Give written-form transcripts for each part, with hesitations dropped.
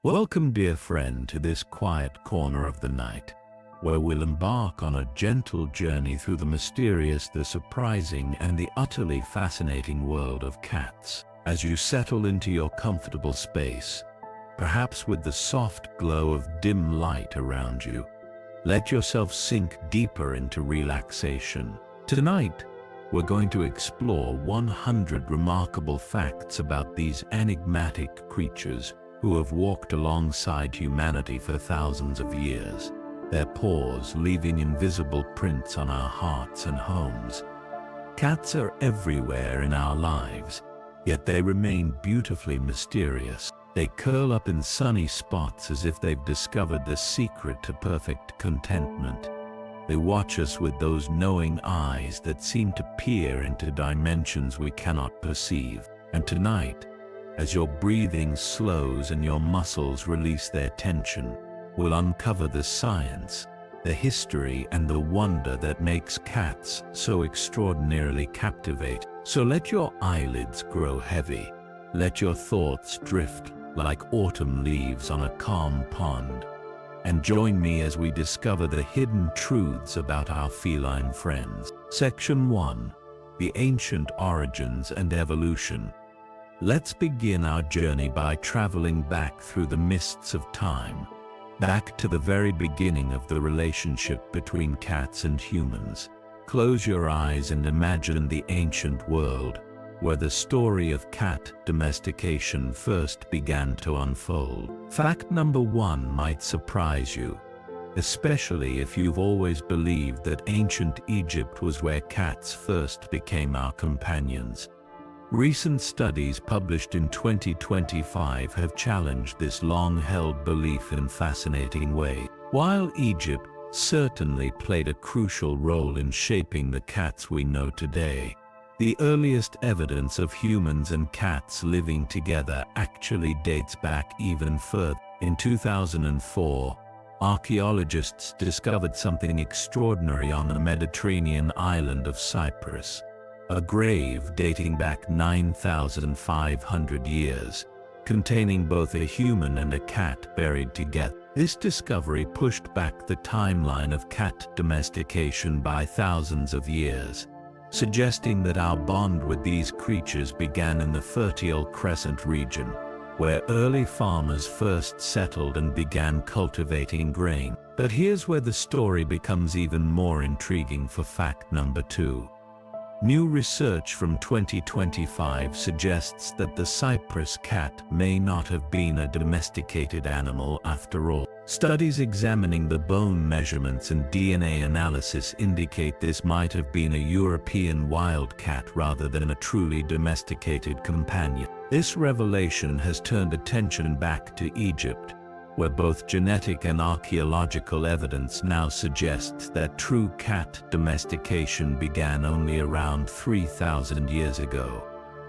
Welcome, dear friend, to this quiet corner of the night, where we'll embark on a gentle journey through the mysterious, the surprising, and the utterly fascinating world of cats. As you settle into your comfortable space, perhaps with the soft glow of dim light around you, let yourself sink deeper into relaxation. Tonight, we're going to explore 100 remarkable facts about these enigmatic creatures who have walked alongside humanity for thousands of years, their paws leaving invisible prints on our hearts and homes. Cats are everywhere in our lives, yet they remain beautifully mysterious. They curl up in sunny spots as if they've discovered the secret to perfect contentment. They watch us with those knowing eyes that seem to peer into dimensions we cannot perceive. And tonight, as your breathing slows and your muscles release their tension, we'll uncover the science, the history, and the wonder that makes cats so extraordinarily captivating. So let your eyelids grow heavy. Let your thoughts drift like autumn leaves on a calm pond. And join me as we discover the hidden truths about our feline friends. Section 1. The Ancient Origins and Evolution. Let's begin our journey by traveling back through the mists of time, back to the very beginning of the relationship between cats and humans. Close your eyes and imagine the ancient world, where the story of cat domestication first began to unfold. Fact number 1 might surprise you, especially if you've always believed that ancient Egypt was where cats first became our companions. Recent studies published in 2025 have challenged this long-held belief in fascinating ways. While Egypt certainly played a crucial role in shaping the cats we know today, the earliest evidence of humans and cats living together actually dates back even further. In 2004, archaeologists discovered something extraordinary on the Mediterranean island of Cyprus. A grave dating back 9,500 years, containing both a human and a cat buried together. This discovery pushed back the timeline of cat domestication by thousands of years, suggesting that our bond with these creatures began in the Fertile Crescent region, where early farmers first settled and began cultivating grain. But here's where the story becomes even more intriguing for fact number 2. New research from 2025 suggests that the Cyprus cat may not have been a domesticated animal after all. Studies examining the bone measurements and DNA analysis indicate this might have been a European wildcat rather than a truly domesticated companion. This revelation has turned attention back to Egypt, where both genetic and archaeological evidence now suggests that true cat domestication began only around 3,000 years ago,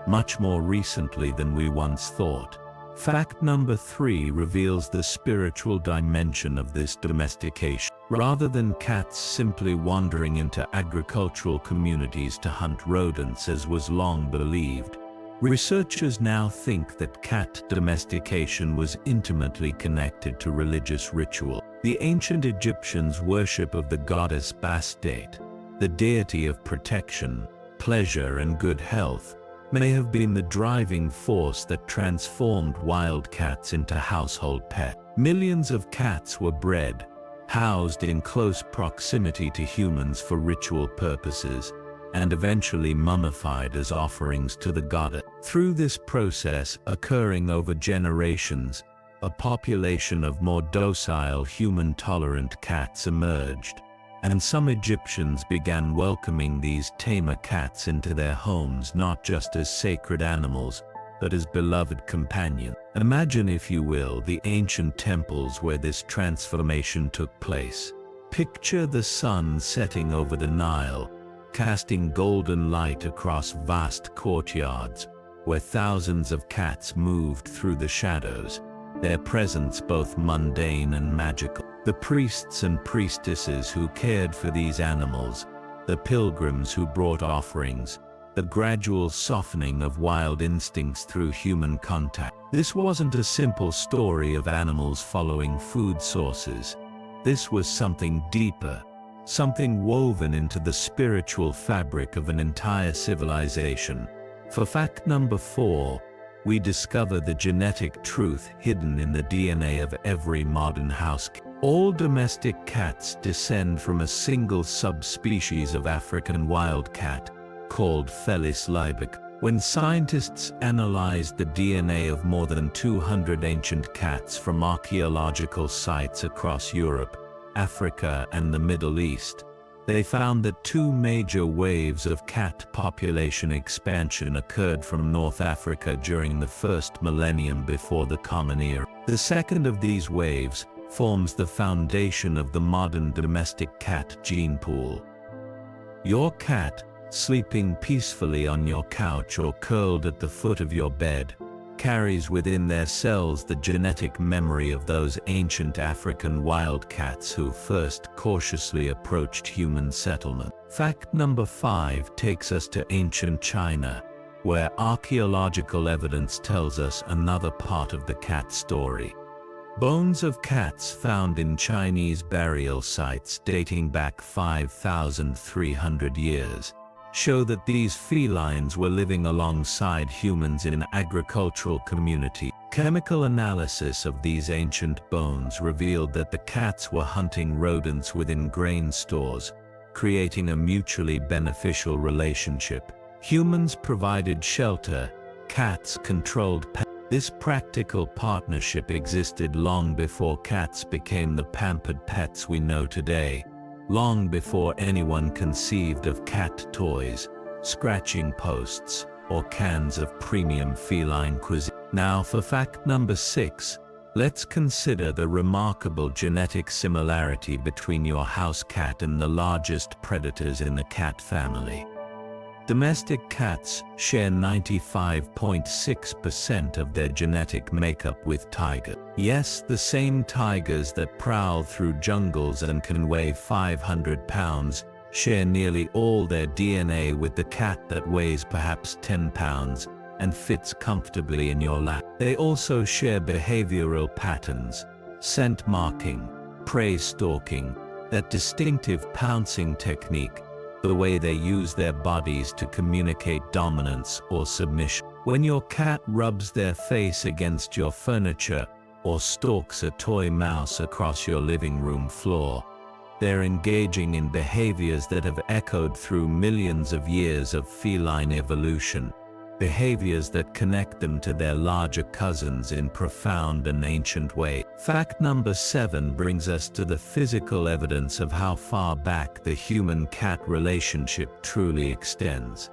much more recently than we once thought. Fact number 3 reveals the spiritual dimension of this domestication. Rather than cats simply wandering into agricultural communities to hunt rodents as was long believed, researchers now think that cat domestication was intimately connected to religious ritual. The ancient Egyptians' worship of the goddess Bastet, the deity of protection, pleasure, and good health, may have been the driving force that transformed wild cats into household pets. Millions of cats were bred, housed in close proximity to humans for ritual purposes, and eventually mummified as offerings to the goddess. Through this process, occurring over generations, a population of more docile, human-tolerant cats emerged, and some Egyptians began welcoming these tamer cats into their homes not just as sacred animals, but as beloved companions. Imagine, if you will, the ancient temples where this transformation took place. Picture the sun setting over the Nile, casting golden light across vast courtyards, where thousands of cats moved through the shadows, their presence both mundane and magical. The priests and priestesses who cared for these animals, the pilgrims who brought offerings, the gradual softening of wild instincts through human contact. This wasn't a simple story of animals following food sources. This was something deeper, something woven into the spiritual fabric of an entire civilization. For fact number 4, we discover the genetic truth hidden in the DNA of every modern house cat. All domestic cats descend from a single subspecies of African wildcat, called Felis libic. When scientists analyzed the DNA of more than 200 ancient cats from archaeological sites across Europe, Africa, and the Middle East, they found that 2 major waves of cat population expansion occurred from North Africa during the first millennium before the Common Era. The second of these waves forms the foundation of the modern domestic cat gene pool. Your cat, sleeping peacefully on your couch or curled at the foot of your bed, carries within their cells the genetic memory of those ancient African wildcats who first cautiously approached human settlement. Fact number 5 takes us to ancient China, where archaeological evidence tells us another part of the cat story. Bones of cats found in Chinese burial sites dating back 5,300 years show that these felines were living alongside humans in an agricultural community. Chemical analysis of these ancient bones revealed that the cats were hunting rodents within grain stores, creating a mutually beneficial relationship. Humans provided shelter, cats controlled pets. This practical partnership existed long before cats became the pampered pets we know today. Long before anyone conceived of cat toys, scratching posts, or cans of premium feline cuisine. Now for fact number 6, let's consider the remarkable genetic similarity between your house cat and the largest predators in the cat family. Domestic cats share 95.6% of their genetic makeup with tigers. Yes, the same tigers that prowl through jungles and can weigh 500 pounds share nearly all their DNA with the cat that weighs perhaps 10 pounds and fits comfortably in your lap. They also share behavioral patterns, scent marking, prey stalking, that distinctive pouncing technique, the way they use their bodies to communicate dominance or submission. When your cat rubs their face against your furniture or stalks a toy mouse across your living room floor, they're engaging in behaviors that have echoed through millions of years of feline evolution, behaviors that connect them to their larger cousins in profound and ancient ways. Fact number 7 brings us to the physical evidence of how far back the human-cat relationship truly extends.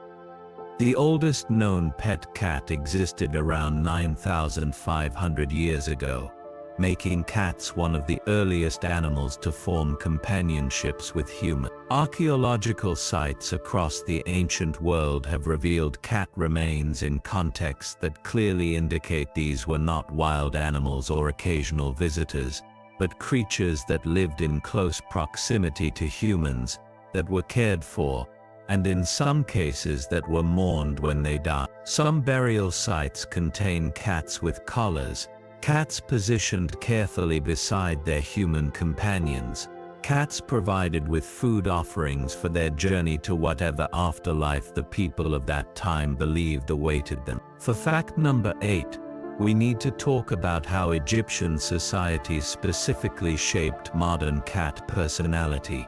The oldest known pet cat existed around 9,500 years ago, making cats one of the earliest animals to form companionships with humans. Archaeological sites across the ancient world have revealed cat remains in contexts that clearly indicate these were not wild animals or occasional visitors, but creatures that lived in close proximity to humans, that were cared for, and in some cases that were mourned when they died. Some burial sites contain cats with collars, cats positioned carefully beside their human companions, cats provided with food offerings for their journey to whatever afterlife the people of that time believed awaited them. For fact number 8, we need to talk about how Egyptian society specifically shaped modern cat personality.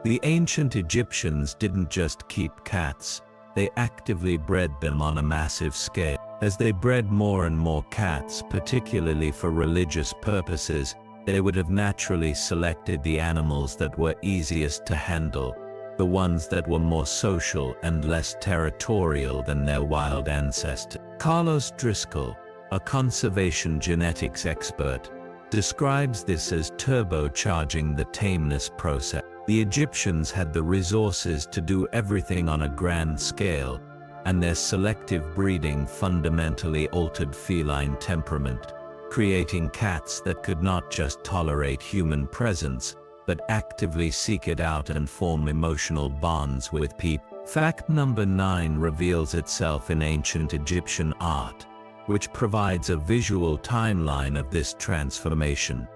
The ancient Egyptians didn't just keep cats, they actively bred them on a massive scale. As they bred more and more cats, particularly for religious purposes, they would have naturally selected the animals that were easiest to handle, the ones that were more social and less territorial than their wild ancestors. Carlos Driscoll, a conservation genetics expert, describes this as turbocharging the tameness process. The Egyptians had the resources to do everything on a grand scale, and their selective breeding fundamentally altered feline temperament, creating cats that could not just tolerate human presence, but actively seek it out and form emotional bonds with people. Fact number 9 reveals itself in ancient Egyptian art. which provides a visual timeline of this transformation.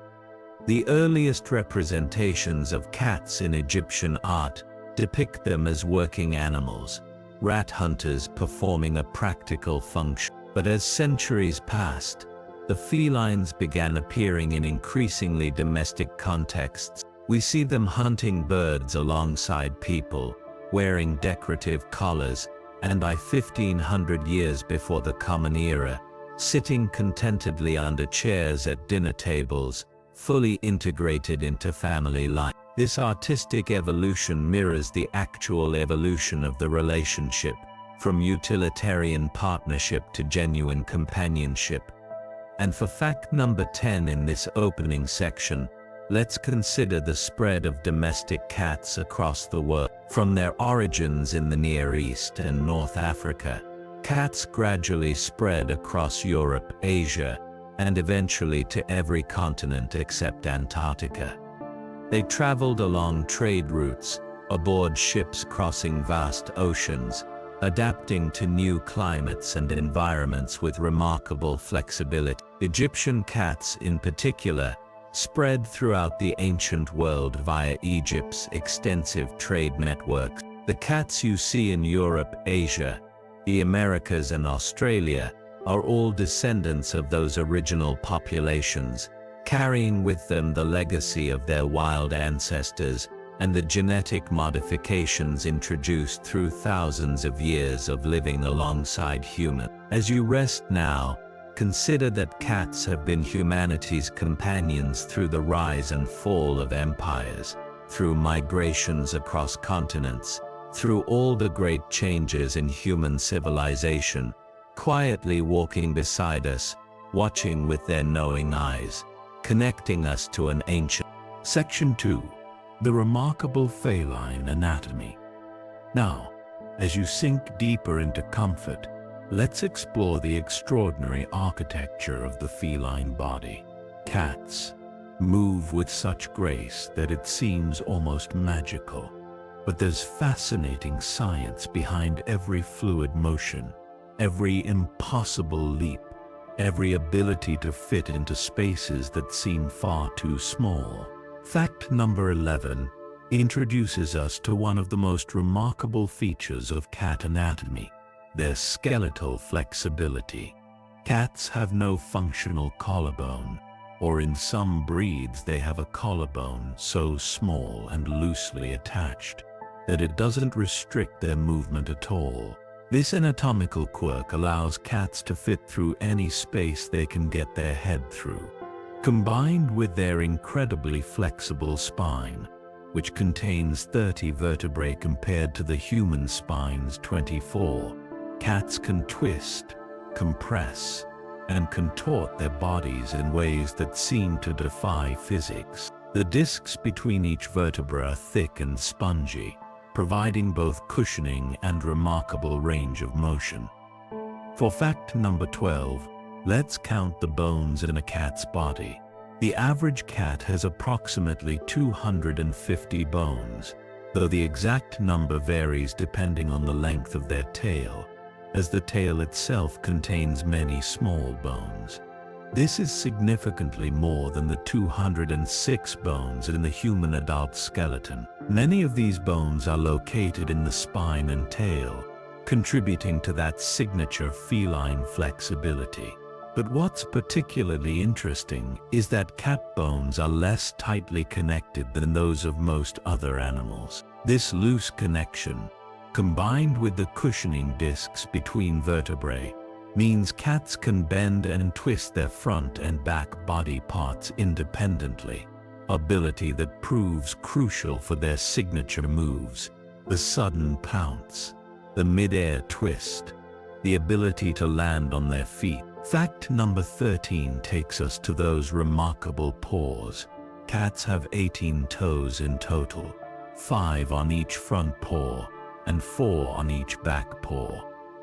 The earliest representations of cats in Egyptian art depict them as working animals, rat hunters performing a practical function. But as centuries passed, the felines began appearing in increasingly domestic contexts. We see them hunting birds alongside people, wearing decorative collars, and by 1500 years before the Common Era, sitting contentedly under chairs at dinner tables, fully integrated into family life. This artistic evolution mirrors the actual evolution of the relationship, from utilitarian partnership to genuine companionship. And for fact number 10 in this opening section, let's consider the spread of domestic cats across the world. From their origins in the Near East and North Africa, cats gradually spread across Europe, Asia, and eventually to every continent except Antarctica. They traveled along trade routes, aboard ships crossing vast oceans, adapting to new climates and environments with remarkable flexibility. Egyptian cats, in particular, spread throughout the ancient world via Egypt's extensive trade networks. The cats you see in Europe, Asia, the Americas, and Australia are all descendants of those original populations, carrying with them the legacy of their wild ancestors and the genetic modifications introduced through thousands of years of living alongside humans. As you rest now, consider that cats have been humanity's companions through the rise and fall of empires, through migrations across continents, through all the great changes in human civilization, quietly walking beside us, watching with their knowing eyes, connecting us to an ancient. Section 2. The remarkable feline anatomy. Now, as you sink deeper into comfort, let's explore the extraordinary architecture of the feline body. Cats move with such grace that it seems almost magical. But there's fascinating science behind every fluid motion, every impossible leap, every ability to fit into spaces that seem far too small. Fact number 11 introduces us to one of the most remarkable features of cat anatomy: their skeletal flexibility. Cats have no functional collarbone, or in some breeds they have a collarbone so small and loosely attached that it doesn't restrict their movement at all. This anatomical quirk allows cats to fit through any space they can get their head through. Combined with their incredibly flexible spine, which contains 30 vertebrae compared to the human spine's 24, cats can twist, compress, and contort their bodies in ways that seem to defy physics. The discs between each vertebra are thick and spongy, providing both cushioning and remarkable range of motion. For fact number 12, let's count the bones in a cat's body. The average cat has approximately 250 bones, though the exact number varies depending on the length of their tail, as the tail itself contains many small bones. This is significantly more than the 206 bones in the human adult skeleton. Many of these bones are located in the spine and tail, contributing to that signature feline flexibility. But what's particularly interesting is that cat bones are less tightly connected than those of most other animals. This loose connection, combined with the cushioning discs between vertebrae, means cats can bend and twist their front and back body parts independently, ability that proves crucial for their signature moves: the sudden pounce, the mid-air twist, the ability to land on their feet. Fact number 13 takes us to those remarkable paws. Cats have 18 toes in total, 5 on each front paw and 4 on each back paw.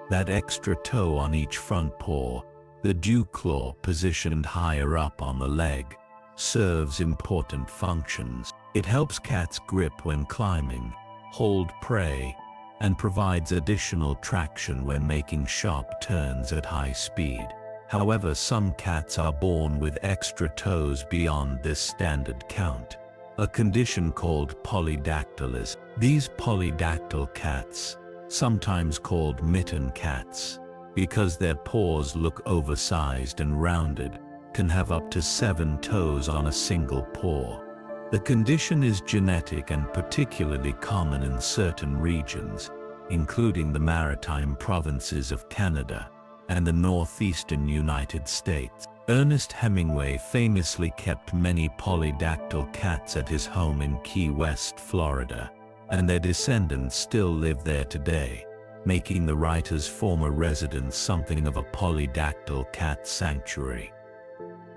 That extra toe on each front paw, the dew claw positioned higher up on the leg, serves important functions. It helps cats grip when climbing, hold prey, and provides additional traction when making sharp turns at high speed. However, some cats are born with extra toes beyond this standard count, a condition called polydactylism. These polydactyl cats, sometimes called mitten cats, because their paws look oversized and rounded, can have up to 7 toes on a single paw. The condition is genetic and particularly common in certain regions, including the maritime provinces of Canada and the northeastern United States. Ernest Hemingway famously kept many polydactyl cats at his home in Key West, Florida, and their descendants still live there today, making the writer's former residence something of a polydactyl cat sanctuary.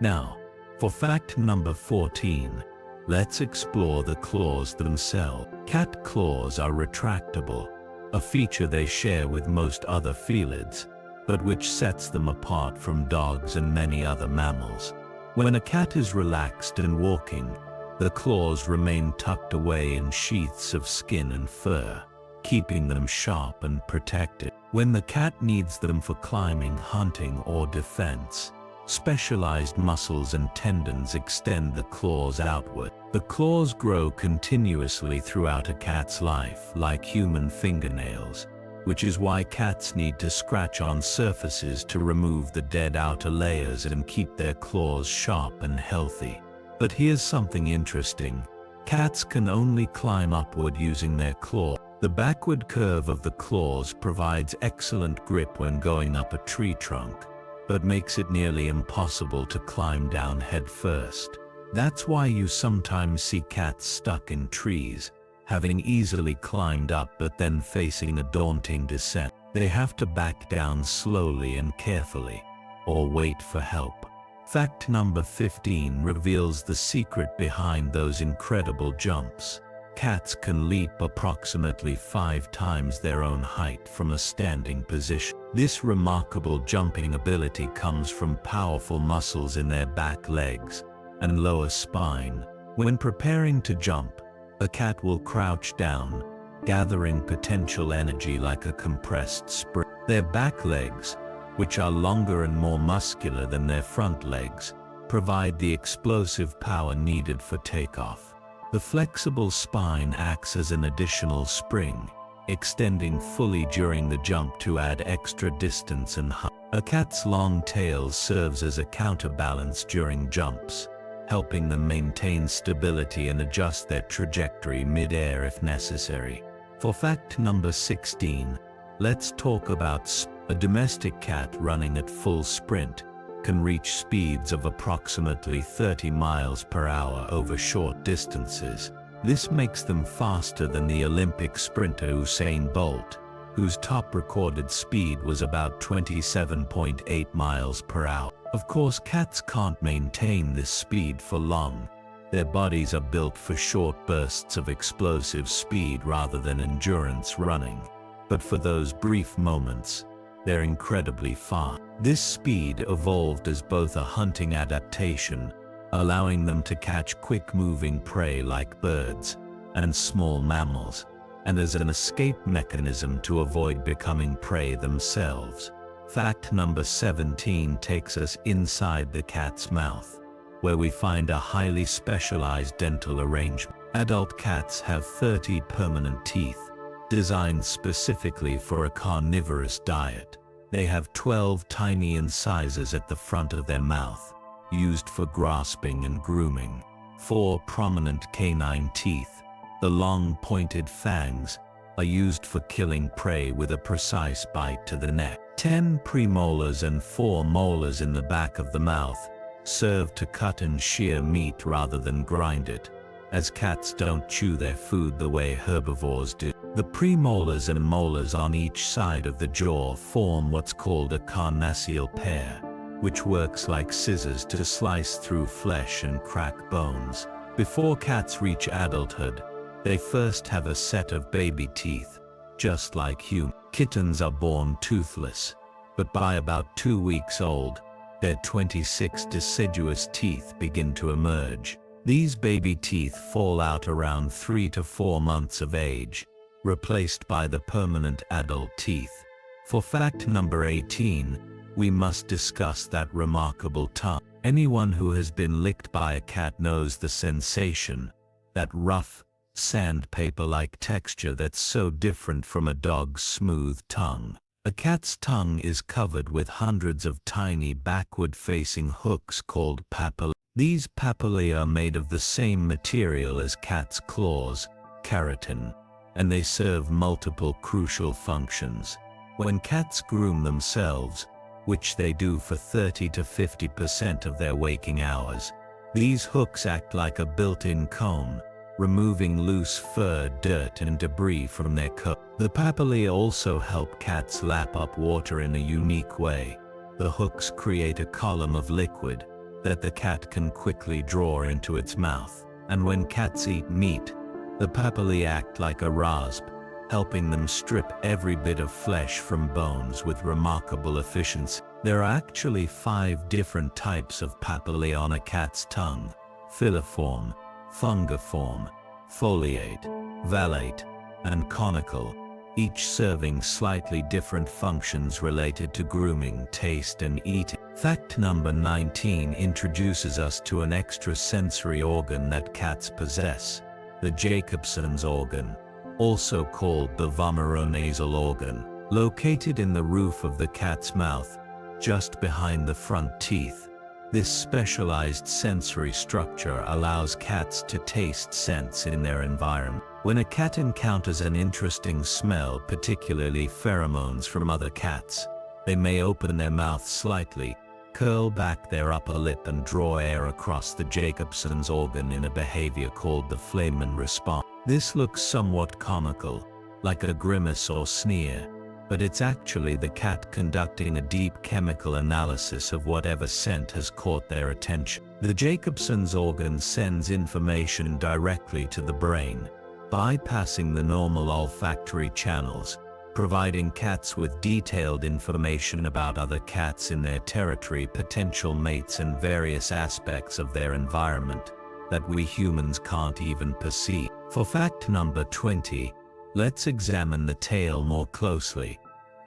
Now, for fact number 14, let's explore the claws themselves. Cat claws are retractable, a feature they share with most other felids, but which sets them apart from dogs and many other mammals. When a cat is relaxed and walking, the claws remain tucked away in sheaths of skin and fur, keeping them sharp and protected. When the cat needs them for climbing, hunting, or defense, specialized muscles and tendons extend the claws outward. The claws grow continuously throughout a cat's life, like human fingernails, which is why cats need to scratch on surfaces to remove the dead outer layers and keep their claws sharp and healthy. But here's something interesting. Cats can only climb upward using their claw. The backward curve of the claws provides excellent grip when going up a tree trunk, but makes it nearly impossible to climb down head first. That's why you sometimes see cats stuck in trees, having easily climbed up but then facing a daunting descent. They have to back down slowly and carefully, or wait for help. Fact number 15 reveals the secret behind those incredible jumps. Cats can leap approximately 5 times their own height from a standing position. This remarkable jumping ability comes from powerful muscles in their back legs and lower spine. When preparing to jump, a cat will crouch down, gathering potential energy like a compressed spring. Their back legs, which are longer and more muscular than their front legs, provide the explosive power needed for takeoff. The flexible spine acts as an additional spring, extending fully during the jump to add extra distance and height. A cat's long tail serves as a counterbalance during jumps, helping them maintain stability and adjust their trajectory mid-air if necessary. For fact number 16, let's talk about a domestic cat running at full sprint can reach speeds of approximately 30 miles per hour over short distances. This makes them faster than the Olympic sprinter Usain Bolt, whose top recorded speed was about 27.8 miles per hour. Of course, cats can't maintain this speed for long. Their bodies are built for short bursts of explosive speed rather than endurance running. But for those brief moments, they're incredibly fast. This speed evolved as both a hunting adaptation, allowing them to catch quick-moving prey like birds and small mammals, and as an escape mechanism to avoid becoming prey themselves. Fact number 17 takes us inside the cat's mouth, where we find a highly specialized dental arrangement. Adult cats have 30 permanent teeth, designed specifically for a carnivorous diet. They have 12 tiny incisors at the front of their mouth, used for grasping and grooming. 4 prominent canine teeth, the long pointed fangs, are used for killing prey with a precise bite to the neck. 10 premolars and 4 molars in the back of the mouth serve to cut and shear meat rather than grind it, as cats don't chew their food the way herbivores do. The premolars and molars on each side of the jaw form what's called a carnassial pair, which works like scissors to slice through flesh and crack bones. Before cats reach adulthood, they first have a set of baby teeth, just like humans. Kittens are born toothless, but by about 2 weeks old, their 26 deciduous teeth begin to emerge. These baby teeth fall out around 3 to 4 months of age, replaced by the permanent adult teeth. For fact number 18, we must discuss that remarkable tongue. Anyone who has been licked by a cat knows the sensation, that rough, sandpaper-like texture that's so different from a dog's smooth tongue. A cat's tongue is covered with hundreds of tiny backward-facing hooks called papillae. These papillae are made of the same material as cats' claws, keratin, and they serve multiple crucial functions. When cats groom themselves, which they do for 30 to 50% of their waking hours, these hooks act like a built-in comb, removing loose fur, dirt, and debris from their coat. The papillae also help cats lap up water in a unique way. The hooks create a column of liquid that the cat can quickly draw into its mouth. And when cats eat meat, the papillae act like a rasp, helping them strip every bit of flesh from bones with remarkable efficiency. There are actually 5 different types of papillae on a cat's tongue: filiform, fungiform, foliate, valate, and conical, each serving slightly different functions related to grooming, taste, and eating. Fact number 19 introduces us to an extrasensory organ that cats possess, the Jacobson's organ, also called the vomeronasal organ, located in the roof of the cat's mouth, just behind the front teeth. This specialized sensory structure allows cats to taste scents in their environment. When a cat encounters an interesting smell, particularly pheromones from other cats, they may open their mouth slightly, curl back their upper lip, and draw air across the Jacobson's organ in a behavior called the Feline response. This looks somewhat comical, like a grimace or sneer, but it's actually the cat conducting a deep chemical analysis of whatever scent has caught their attention. The Jacobson's organ sends information directly to the brain, bypassing the normal olfactory channels, providing cats with detailed information about other cats in their territory, potential mates, and various aspects of their environment that we humans can't even perceive. For fact number 20, let's examine the tail more closely.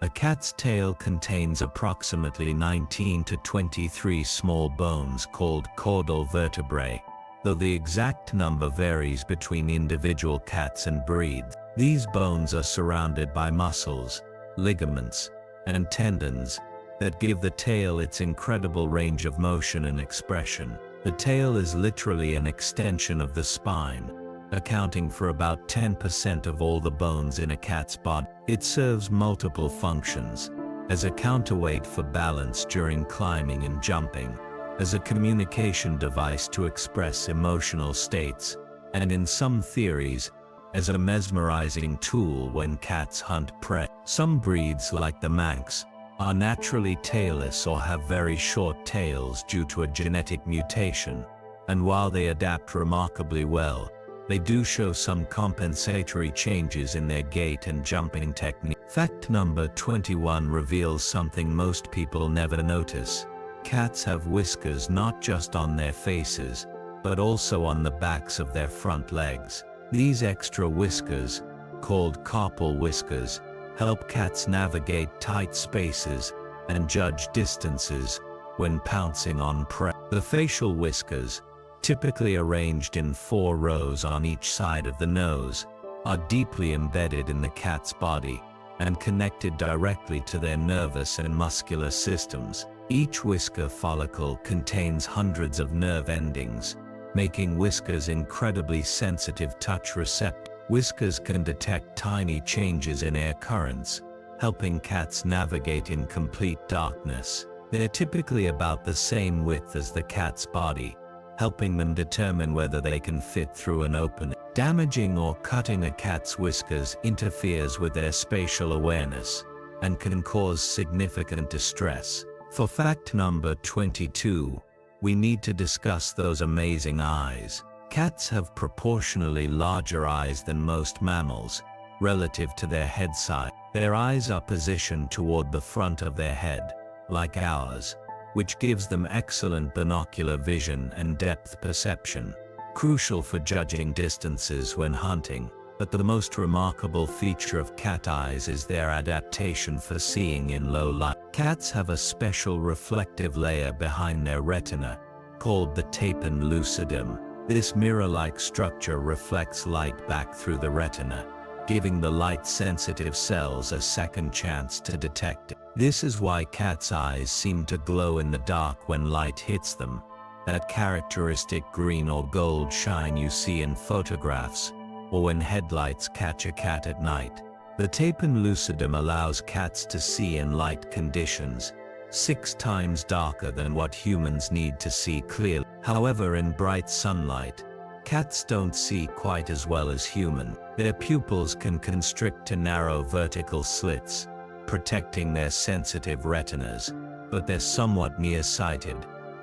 A cat's tail contains approximately 19 to 23 small bones called caudal vertebrae, though the exact number varies between individual cats and breeds. These bones are surrounded by muscles, ligaments, and tendons that give the tail its incredible range of motion and expression. The tail is literally an extension of the spine, accounting for about 10% of all the bones in a cat's body. It serves multiple functions: as a counterweight for balance during climbing and jumping, as a communication device to express emotional states, and in some theories, as a mesmerizing tool when cats hunt prey. Some breeds, like the Manx, are naturally tailless or have very short tails due to a genetic mutation, and while they adapt remarkably well, they do show some compensatory changes in their gait and jumping technique. Fact number 21 reveals something most people never notice. Cats have whiskers not just on their faces, but also on the backs of their front legs. These extra whiskers, called carpal whiskers, help cats navigate tight spaces and judge distances when pouncing on prey. The facial whiskers, typically arranged in 4 rows on each side of the nose, are deeply embedded in the cat's body and connected directly to their nervous and muscular systems. Each whisker follicle contains hundreds of nerve endings, making whiskers incredibly sensitive touch receptors. Whiskers can detect tiny changes in air currents, helping cats navigate in complete darkness. They're typically about the same width as the cat's body, helping them determine whether they can fit through an opening. Damaging or cutting a cat's whiskers interferes with their spatial awareness and can cause significant distress. For fact number 22, we need to discuss those amazing eyes. Cats have proportionally larger eyes than most mammals, relative to their head size. Their eyes are positioned toward the front of their head, like ours, which gives them excellent binocular vision and depth perception, crucial for judging distances when hunting. But the most remarkable feature of cat eyes is their adaptation for seeing in low light. Cats have a special reflective layer behind their retina, called the tympan lucidum. This mirror-like structure reflects light back through the retina, giving the light-sensitive cells a second chance to detect it. This is why cats' eyes seem to glow in the dark when light hits them, that characteristic green or gold shine you see in photographs, or when headlights catch a cat at night. The tympan lucidum allows cats to see in light conditions, 6 times darker than what humans need to see clearly. However, in bright sunlight, cats don't see quite as well as humans. Their pupils can constrict to narrow vertical slits, protecting their sensitive retinas, but they're somewhat nearsighted,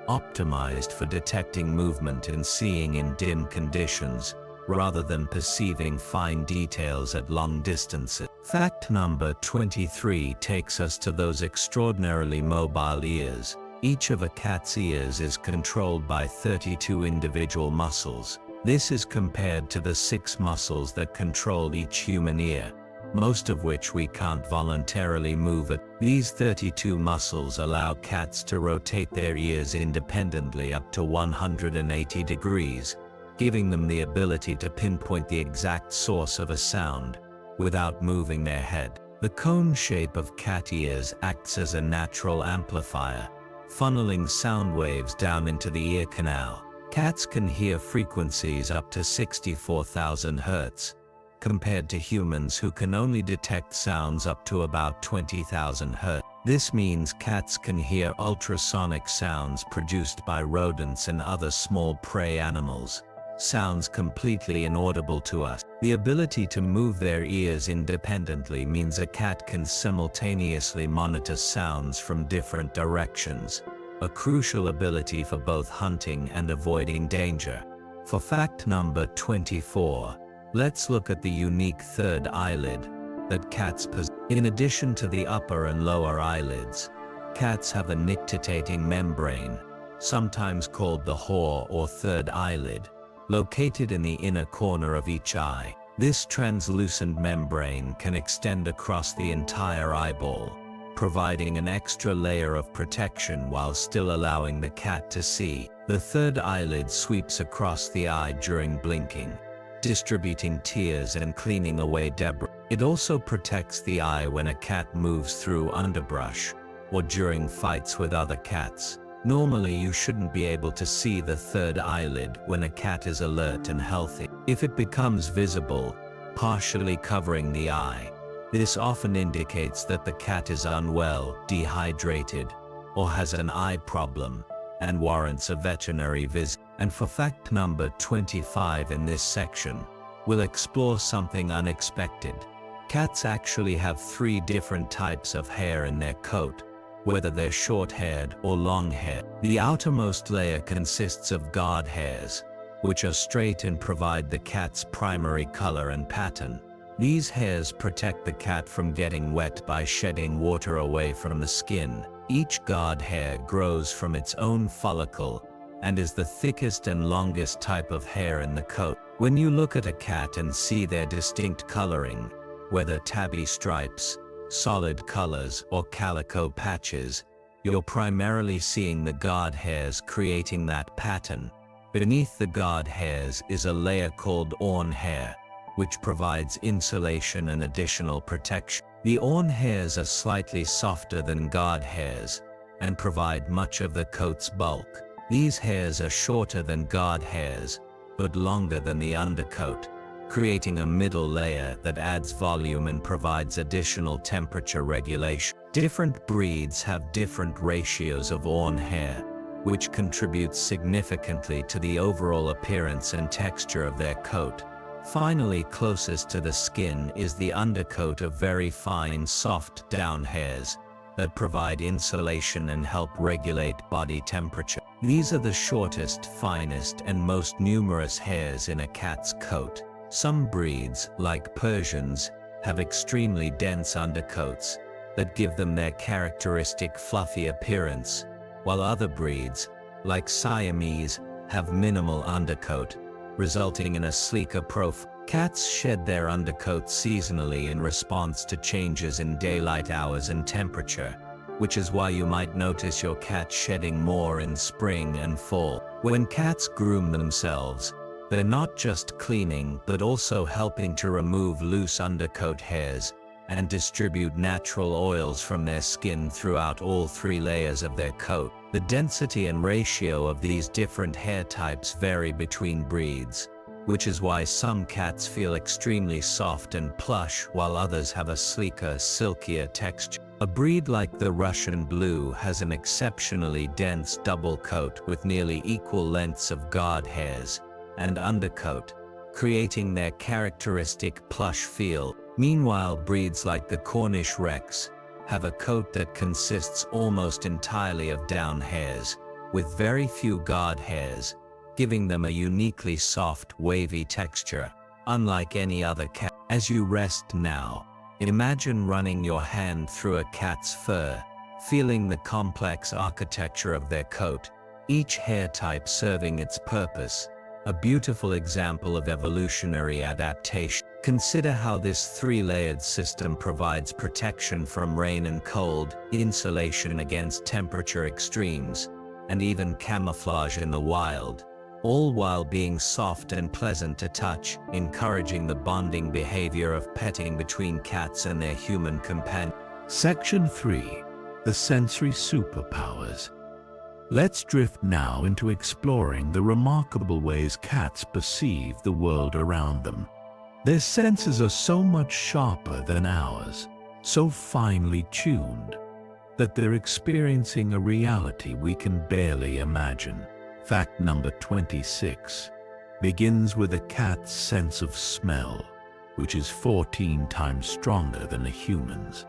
optimized for detecting movement and seeing in dim conditions, rather than perceiving fine details at long distances. Fact number 23 takes us to those extraordinarily mobile ears. Each of a cat's ears is controlled by 32 individual muscles. This is compared to the 6 muscles that control each human ear, most of which we can't voluntarily move. These 32 muscles allow cats to rotate their ears independently up to 180 degrees, giving them the ability to pinpoint the exact source of a sound without moving their head. The cone shape of cat ears acts as a natural amplifier, funneling sound waves down into the ear canal. Cats can hear frequencies up to 64,000 Hz, compared to humans who can only detect sounds up to about 20,000 Hz. This means cats can hear ultrasonic sounds produced by rodents and other small prey animals, sounds completely inaudible to us. The ability to move their ears independently means a cat can simultaneously monitor sounds from different directions, a crucial ability for both hunting and avoiding danger. For fact number 24, let's look at the unique third eyelid that cats possess. In addition to the upper and lower eyelids, cats have a nictitating membrane, sometimes called the haw or third eyelid, located in the inner corner of each eye. This translucent membrane can extend across the entire eyeball, providing an extra layer of protection while still allowing the cat to see. The third eyelid sweeps across the eye during blinking, distributing tears and cleaning away debris. It also protects the eye when a cat moves through underbrush or during fights with other cats. Normally, you shouldn't be able to see the third eyelid when a cat is alert and healthy. If it becomes visible, partially covering the eye, this often indicates that the cat is unwell, dehydrated, or has an eye problem, and warrants a veterinary visit. And for fact number 25 in this section, we'll explore something unexpected. Cats actually have 3 different types of hair in their coat, whether they're short-haired or long-haired. The outermost layer consists of guard hairs, which are straight and provide the cat's primary color and pattern. These hairs protect the cat from getting wet by shedding water away from the skin. Each guard hair grows from its own follicle and is the thickest and longest type of hair in the coat. When you look at a cat and see their distinct coloring, whether tabby stripes, solid colors, or calico patches, you're primarily seeing the guard hairs creating that pattern. Beneath the guard hairs is a layer called awn hair, which provides insulation and additional protection. The awn hairs are slightly softer than guard hairs and provide much of the coat's bulk. These hairs are shorter than guard hairs, but longer than the undercoat, creating a middle layer that adds volume and provides additional temperature regulation. Different breeds have different ratios of awn hair, which contributes significantly to the overall appearance and texture of their coat. Finally, closest to the skin is the undercoat of very fine, soft down hairs that provide insulation and help regulate body temperature. These are the shortest, finest, and most numerous hairs in a cat's coat. Some breeds, like Persians, have extremely dense undercoats that give them their characteristic fluffy appearance, while other breeds, like Siamese, have minimal undercoat, resulting in a sleeker profile. Cats shed their undercoat seasonally in response to changes in daylight hours and temperature, which is why you might notice your cat shedding more in spring and fall. When cats groom themselves, they're not just cleaning but also helping to remove loose undercoat hairs and distribute natural oils from their skin throughout all 3 layers of their coat. The density and ratio of these different hair types vary between breeds, which is why some cats feel extremely soft and plush while others have a sleeker, silkier texture. A breed like the Russian Blue has an exceptionally dense double coat with nearly equal lengths of guard hairs and undercoat, creating their characteristic plush feel. Meanwhile, breeds like the Cornish Rex have a coat that consists almost entirely of down hairs, with very few guard hairs, giving them a uniquely soft, wavy texture, unlike any other cat. As you rest now, imagine running your hand through a cat's fur, feeling the complex architecture of their coat, each hair type serving its purpose, a beautiful example of evolutionary adaptation. Consider how this 3-layered system provides protection from rain and cold, insulation against temperature extremes, and even camouflage in the wild, all while being soft and pleasant to touch, encouraging the bonding behavior of petting between cats and their human companions. Section 3. The sensory superpowers. Let's drift now into exploring the remarkable ways cats perceive the world around them. Their senses are so much sharper than ours, so finely tuned, that they're experiencing a reality we can barely imagine. Fact number 26 begins with a cat's sense of smell, which is 14 times stronger than a human's.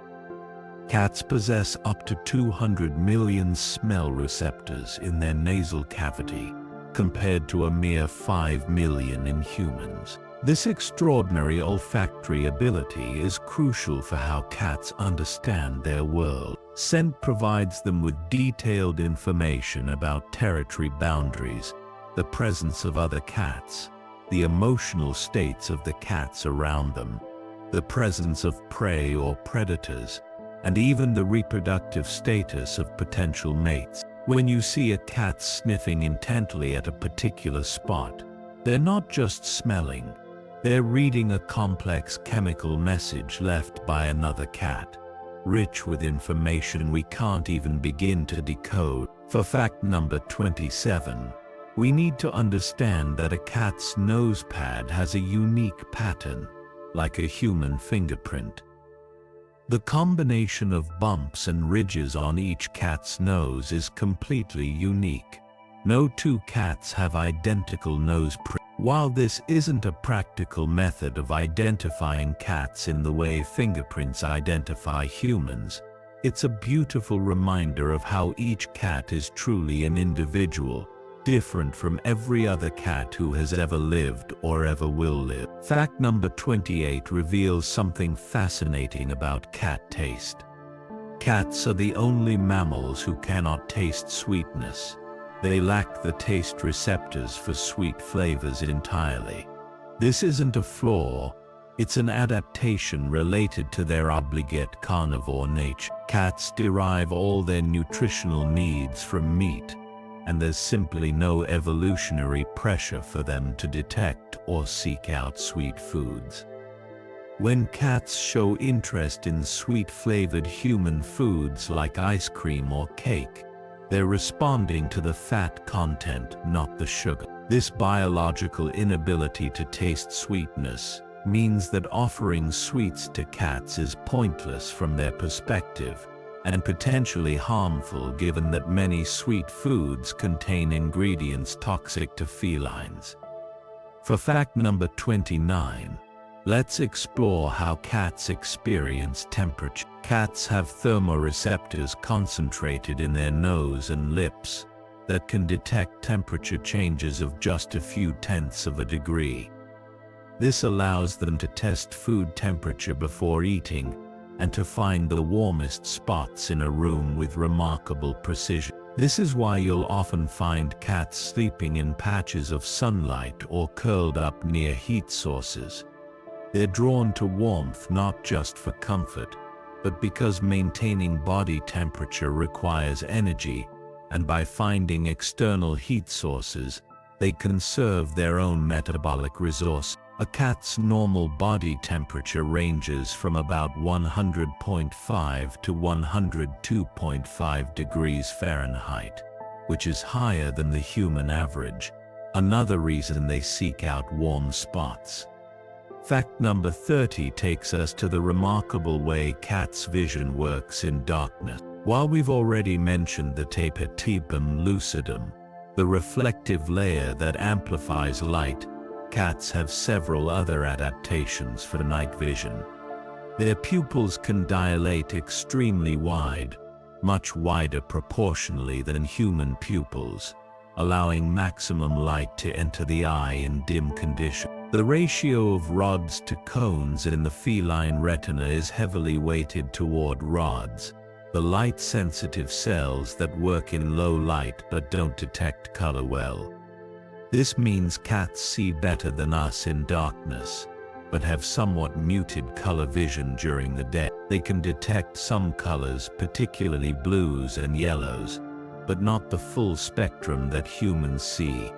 Cats possess up to 200 million smell receptors in their nasal cavity, compared to a mere 5 million in humans. This extraordinary olfactory ability is crucial for how cats understand their world. Scent provides them with detailed information about territory boundaries, the presence of other cats, the emotional states of the cats around them, the presence of prey or predators, and even the reproductive status of potential mates. When you see a cat sniffing intently at a particular spot, they're not just smelling, they're reading a complex chemical message left by another cat, rich with information we can't even begin to decode. For fact number 27, we need to understand that a cat's nose pad has a unique pattern, like a human fingerprint. The combination of bumps and ridges on each cat's nose is completely unique. No 2 cats have identical nose prints. While this isn't a practical method of identifying cats in the way fingerprints identify humans, it's a beautiful reminder of how each cat is truly an individual, different from every other cat who has ever lived or ever will live. Fact number 28 reveals something fascinating about cat taste. Cats are the only mammals who cannot taste sweetness. They lack the taste receptors for sweet flavors entirely. This isn't a flaw, it's an adaptation related to their obligate carnivore nature. Cats derive all their nutritional needs from meat, and there's simply no evolutionary pressure for them to detect or seek out sweet foods. When cats show interest in sweet-flavored human foods like ice cream or cake, they're responding to the fat content, not the sugar. This biological inability to taste sweetness means that offering sweets to cats is pointless from their perspective, and potentially harmful given that many sweet foods contain ingredients toxic to felines. For fact number 29, let's explore how cats experience temperature. Cats have thermoreceptors concentrated in their nose and lips that can detect temperature changes of just a few tenths of a degree. This allows them to test food temperature before eating and to find the warmest spots in a room with remarkable precision. This is why you'll often find cats sleeping in patches of sunlight or curled up near heat sources. They're drawn to warmth not just for comfort, but because maintaining body temperature requires energy, and by finding external heat sources, they conserve their own metabolic resource. A cat's normal body temperature ranges from about 100.5 to 102.5 degrees Fahrenheit, which is higher than the human average. Another reason they seek out warm spots. Fact number 30 takes us to the remarkable way cats' vision works in darkness. While we've already mentioned the tapetum lucidum, the reflective layer that amplifies light, cats have several other adaptations for night vision. Their pupils can dilate extremely wide, much wider proportionally than human pupils, allowing maximum light to enter the eye in dim conditions. The ratio of rods to cones in the feline retina is heavily weighted toward rods, the light-sensitive cells that work in low light but don't detect color well. This means cats see better than us in darkness, but have somewhat muted color vision during the day. They can detect some colors, particularly blues and yellows, but not the full spectrum that humans see.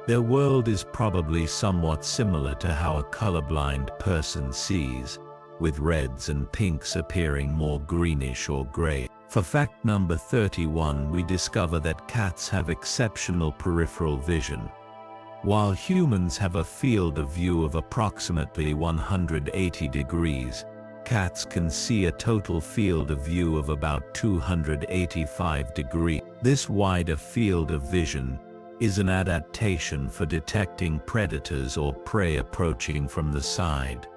Their world is probably somewhat similar to how a colorblind person sees, with reds and pinks appearing more greenish or gray. For fact number 31, we discover that cats have exceptional peripheral vision. While humans have a field of view of approximately 180 degrees, cats can see a total field of view of about 285 degrees. This wider field of vision is an adaptation for detecting predators or prey approaching from the side.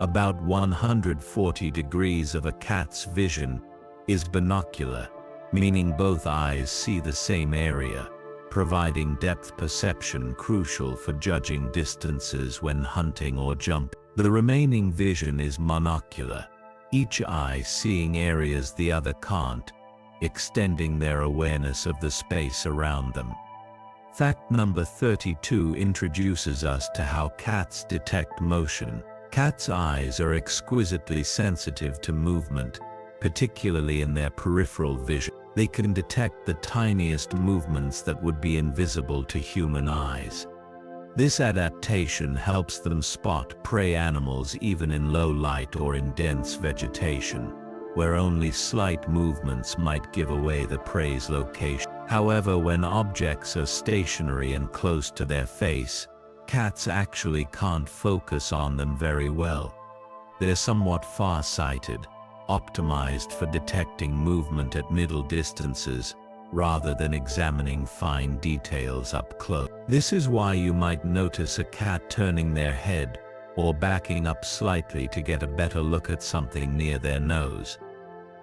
About 140 degrees of a cat's vision is binocular, meaning both eyes see the same area, providing depth perception crucial for judging distances when hunting or jumping. The remaining vision is monocular, each eye seeing areas the other can't, extending their awareness of the space around them. Fact number 32 introduces us to how cats detect motion. Cats' eyes are exquisitely sensitive to movement, particularly in their peripheral vision. They can detect the tiniest movements that would be invisible to human eyes. This adaptation helps them spot prey animals even in low light or in dense vegetation, where only slight movements might give away the prey's location. However, when objects are stationary and close to their face, cats actually can't focus on them very well. They're somewhat far-sighted, optimized for detecting movement at middle distances, rather than examining fine details up close. This is why you might notice a cat turning their head, or backing up slightly to get a better look at something near their nose.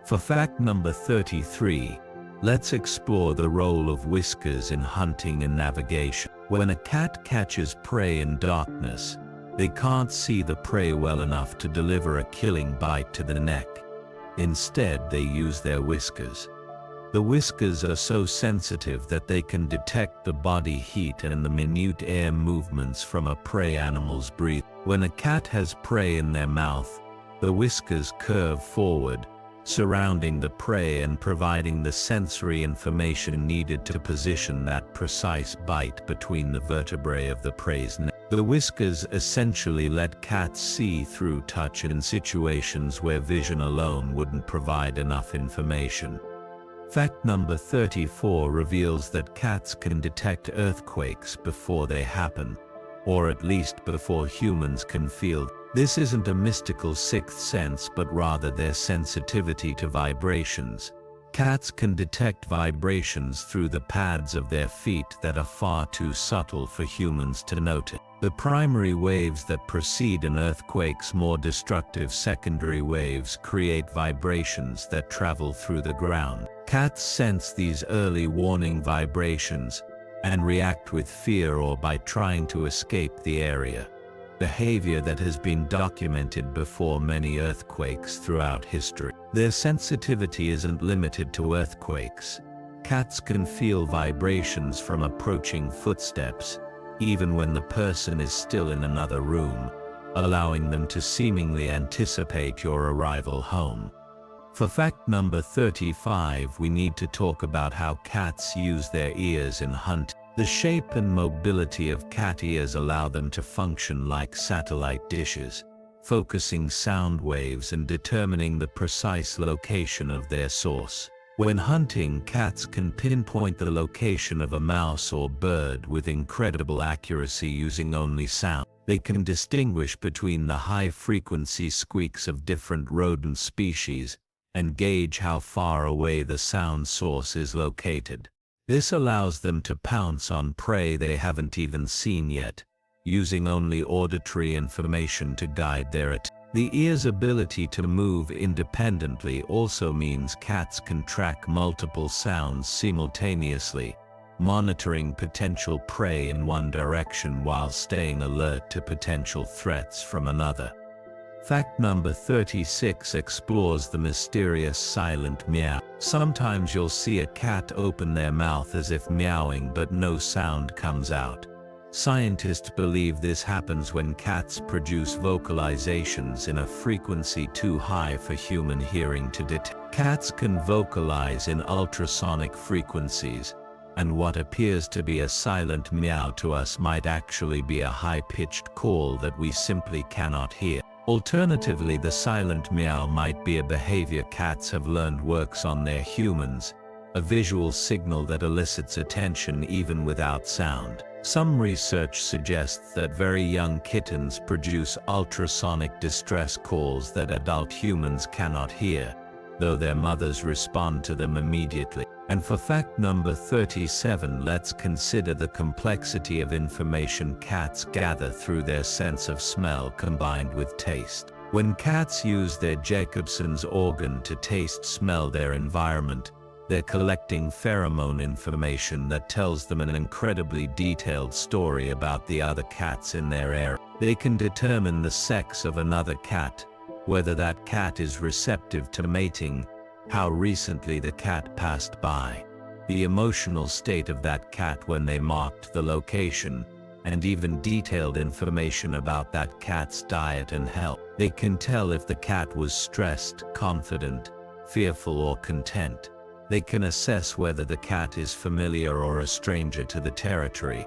For fact number 33, let's explore the role of whiskers in hunting and navigation. When a cat catches prey in darkness, they can't see the prey well enough to deliver a killing bite to the neck. Instead, they use their whiskers. The whiskers are so sensitive that they can detect the body heat and the minute air movements from a prey animal's breath. When a cat has prey in their mouth, the whiskers curve forward, surrounding the prey and providing the sensory information needed to position that precise bite between the vertebrae of the prey's neck. The whiskers essentially let cats see through touch in situations where vision alone wouldn't provide enough information. Fact number 34 reveals that cats can detect earthquakes before they happen, or at least before humans can feel. This isn't a mystical sixth sense, but rather their sensitivity to vibrations. Cats can detect vibrations through the pads of their feet that are far too subtle for humans to notice. The primary waves that precede an earthquake's more destructive secondary waves create vibrations that travel through the ground. Cats sense these early warning vibrations and react with fear or by trying to escape the area. Behavior that has been documented before many earthquakes throughout history. Their sensitivity isn't limited to earthquakes. Cats can feel vibrations from approaching footsteps, even when the person is still in another room, allowing them to seemingly anticipate your arrival home. For fact number 35, we need to talk about how cats use their ears in hunting. The shape and mobility of cat ears allow them to function like satellite dishes, focusing sound waves and determining the precise location of their source. When hunting, cats can pinpoint the location of a mouse or bird with incredible accuracy using only sound. They can distinguish between the high-frequency squeaks of different rodent species and gauge how far away the sound source is located. This allows them to pounce on prey they haven't even seen yet, using only auditory information to guide their attention. The ear's ability to move independently also means cats can track multiple sounds simultaneously, monitoring potential prey in one direction while staying alert to potential threats from another. Fact number 36 explores the mysterious silent meow. Sometimes you'll see a cat open their mouth as if meowing, but no sound comes out. Scientists believe this happens when cats produce vocalizations in a frequency too high for human hearing to detect. Cats can vocalize in ultrasonic frequencies, and what appears to be a silent meow to us might actually be a high-pitched call that we simply cannot hear. Alternatively, the silent meow might be a behavior cats have learned works on their humans, a visual signal that elicits attention even without sound. Some research suggests that very young kittens produce ultrasonic distress calls that adult humans cannot hear, though their mothers respond to them immediately. And for fact number 37, let's consider the complexity of information cats gather through their sense of smell combined with taste. When cats use their Jacobson's organ to taste-smell their environment, they're collecting pheromone information that tells them an incredibly detailed story about the other cats in their area. They can determine the sex of another cat, whether that cat is receptive to mating, how recently the cat passed by, the emotional state of that cat when they marked the location, and even detailed information about that cat's diet and health. They can tell if the cat was stressed, confident, fearful, or content. They can assess whether the cat is familiar or a stranger to the territory.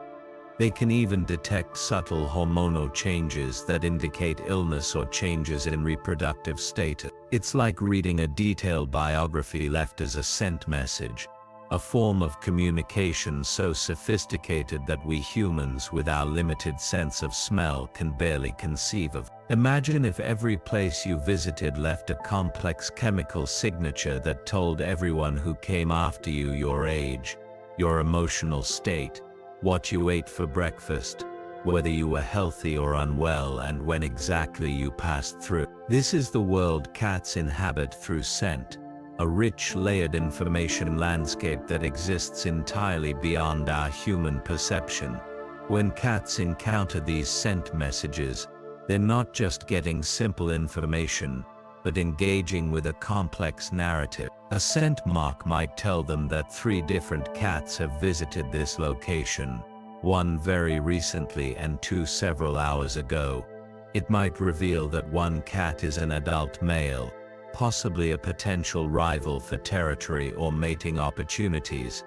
They can even detect subtle hormonal changes that indicate illness or changes in reproductive status. It's like reading a detailed biography left as a scent message, a form of communication so sophisticated that we humans with our limited sense of smell can barely conceive of. Imagine if every place you visited left a complex chemical signature that told everyone who came after you your age, your emotional state, what you ate for breakfast, whether you were healthy or unwell, and when exactly you passed through. This is the world cats inhabit through scent, a rich layered information landscape that exists entirely beyond our human perception. When cats encounter these scent messages, they're not just getting simple information, but engaging with a complex narrative. A scent mark might tell them that 3 different cats have visited this location, 1 very recently and 2 several hours ago. It might reveal that 1 cat is an adult male, possibly a potential rival for territory or mating opportunities.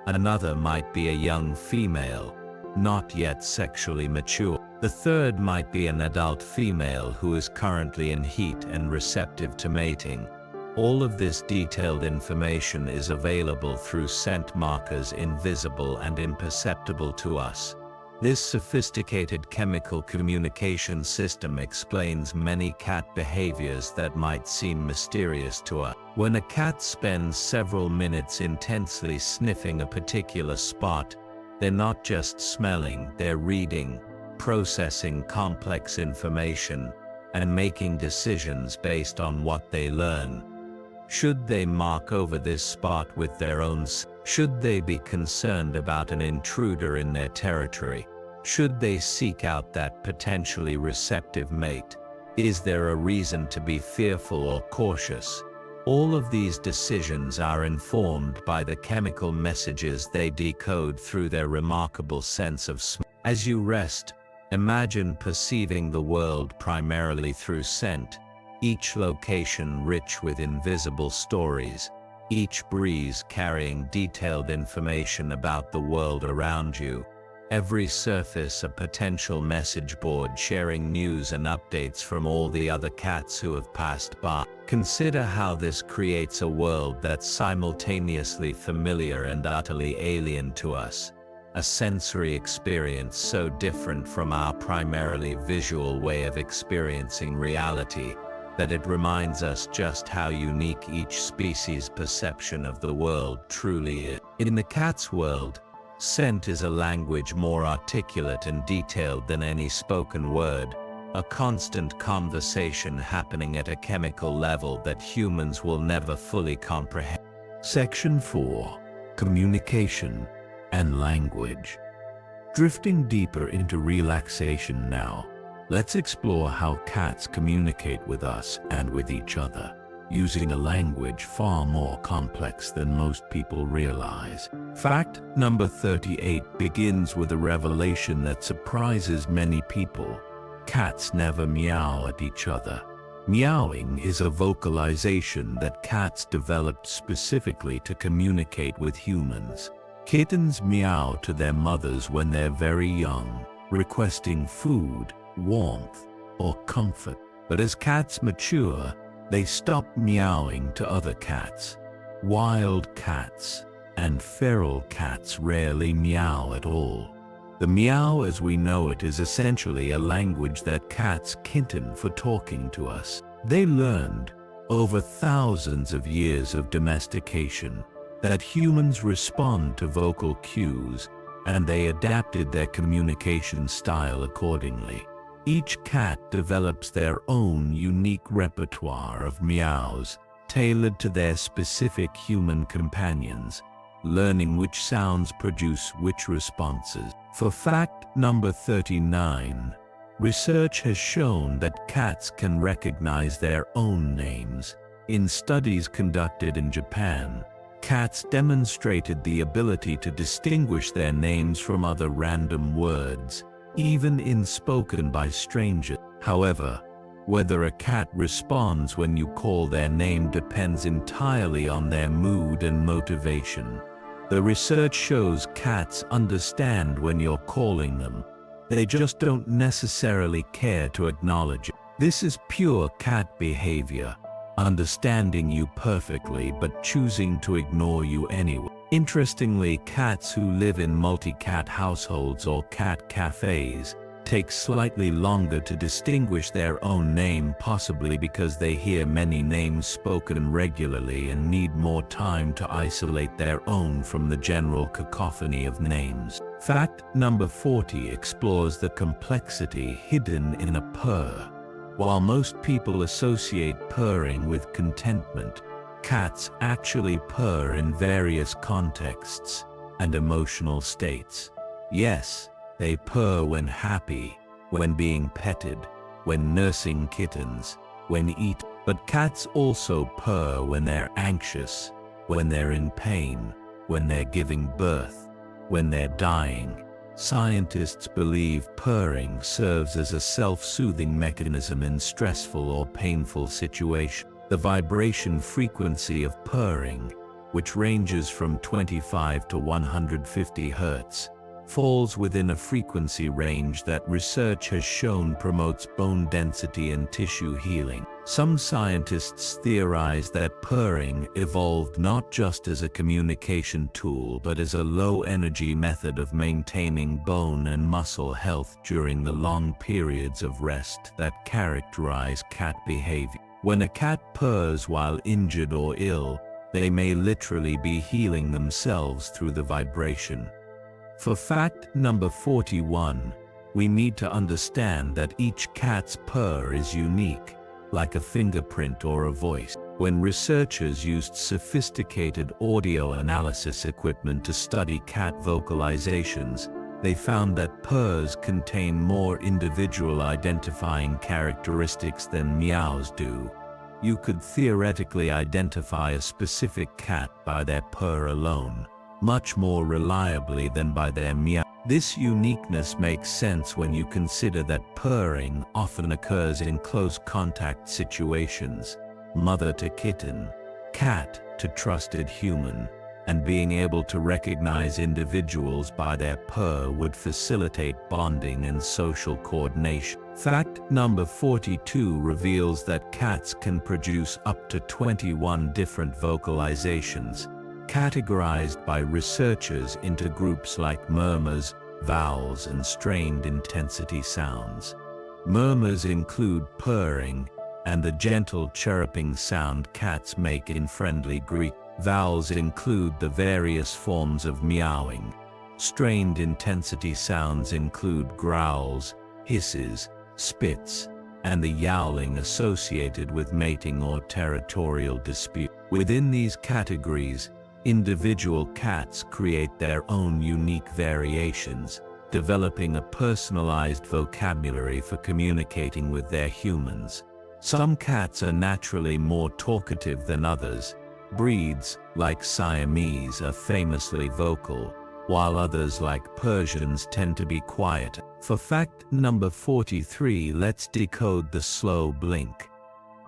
Another might be a young female, not yet sexually mature. The third might be an adult female who is currently in heat and receptive to mating. All of this detailed information is available through scent markers invisible and imperceptible to us. This sophisticated chemical communication system explains many cat behaviors that might seem mysterious to us. When a cat spends several minutes intensely sniffing a particular spot, they're not just smelling, they're reading, processing complex information, and making decisions based on what they learn. Should they mark over this spot with their own? Should they be concerned about an intruder in their territory? Should they seek out that potentially receptive mate? Is there a reason to be fearful or cautious? All of these decisions are informed by the chemical messages they decode through their remarkable sense of smell. As you rest, imagine perceiving the world primarily through scent, each location rich with invisible stories, each breeze carrying detailed information about the world around you, every surface a potential message board sharing news and updates from all the other cats who have passed by. Consider how this creates a world that's simultaneously familiar and utterly alien to us, a sensory experience so different from our primarily visual way of experiencing reality that it reminds us just how unique each species' perception of the world truly is. In the cat's world, scent is a language more articulate and detailed than any spoken word, a constant conversation happening at a chemical level that humans will never fully comprehend. Section 4. Communication and language. Drifting deeper into relaxation now, let's explore how cats communicate with us and with each other, using a language far more complex than most people realize. Fact number 38 begins with a revelation that surprises many people. Cats never meow at each other. Meowing is a vocalization that cats developed specifically to communicate with humans. Kittens meow to their mothers when they're very young, requesting food, warmth, or comfort. But as cats mature, they stop meowing to other cats. Wild cats and feral cats rarely meow at all. The meow as we know it is essentially a language that cats kitten for talking to us. They learned, over thousands of years of domestication, that humans respond to vocal cues, and they adapted their communication style accordingly. Each cat develops their own unique repertoire of meows, tailored to their specific human companions, learning which sounds produce which responses. For fact number 39, research has shown that cats can recognize their own names. In studies conducted in Japan, cats demonstrated the ability to distinguish their names from other random words, even in spoken by strangers. However, whether a cat responds when you call their name depends entirely on their mood and motivation. The research shows cats understand when you're calling them. They just don't necessarily care to acknowledge it. This is pure cat behavior, understanding you perfectly but choosing to ignore you anyway. Interestingly, cats who live in multi-cat households or cat cafes take slightly longer to distinguish their own name, possibly because they hear many names spoken regularly and need more time to isolate their own from the general cacophony of names. Fact number 40 explores the complexity hidden in a purr. While most people associate purring with contentment, cats actually purr in various contexts and emotional states. Yes, they purr when happy, when being petted, when nursing kittens, when eating. But cats also purr when they're anxious, when they're in pain, when they're giving birth, when they're dying. Scientists believe purring serves as a self-soothing mechanism in stressful or painful situations. The vibration frequency of purring, which ranges from 25 to 150 Hz, falls within a frequency range that research has shown promotes bone density and tissue healing. Some scientists theorize that purring evolved not just as a communication tool but as a low-energy method of maintaining bone and muscle health during the long periods of rest that characterize cat behavior. When a cat purrs while injured or ill, they may literally be healing themselves through the vibration. For fact number 41, we need to understand that each cat's purr is unique, like a fingerprint or a voice. When researchers used sophisticated audio analysis equipment to study cat vocalizations, they found that purrs contain more individual identifying characteristics than meows do. you could theoretically identify a specific cat by their purr alone, much more reliably than by their meow. This uniqueness makes sense when you consider that purring often occurs in close contact situations, mother to kitten, cat to trusted human, and being able to recognize individuals by their purr would facilitate bonding and social coordination. Fact number 42 reveals that cats can produce up to 21 different vocalizations, categorized by researchers into groups like murmurs, vowels, and strained intensity sounds. Murmurs include purring and the gentle chirruping sound cats make in friendly greeting. Vowels include the various forms of meowing. Strained intensity sounds include growls, hisses, spits, and the yowling associated with mating or territorial dispute. Within these categories, individual cats create their own unique variations, developing a personalized vocabulary for communicating with their humans. Some cats are naturally more talkative than others. Breeds, like Siamese, are famously vocal, while others, like Persians, tend to be quiet. For fact number 43, let's decode the slow blink.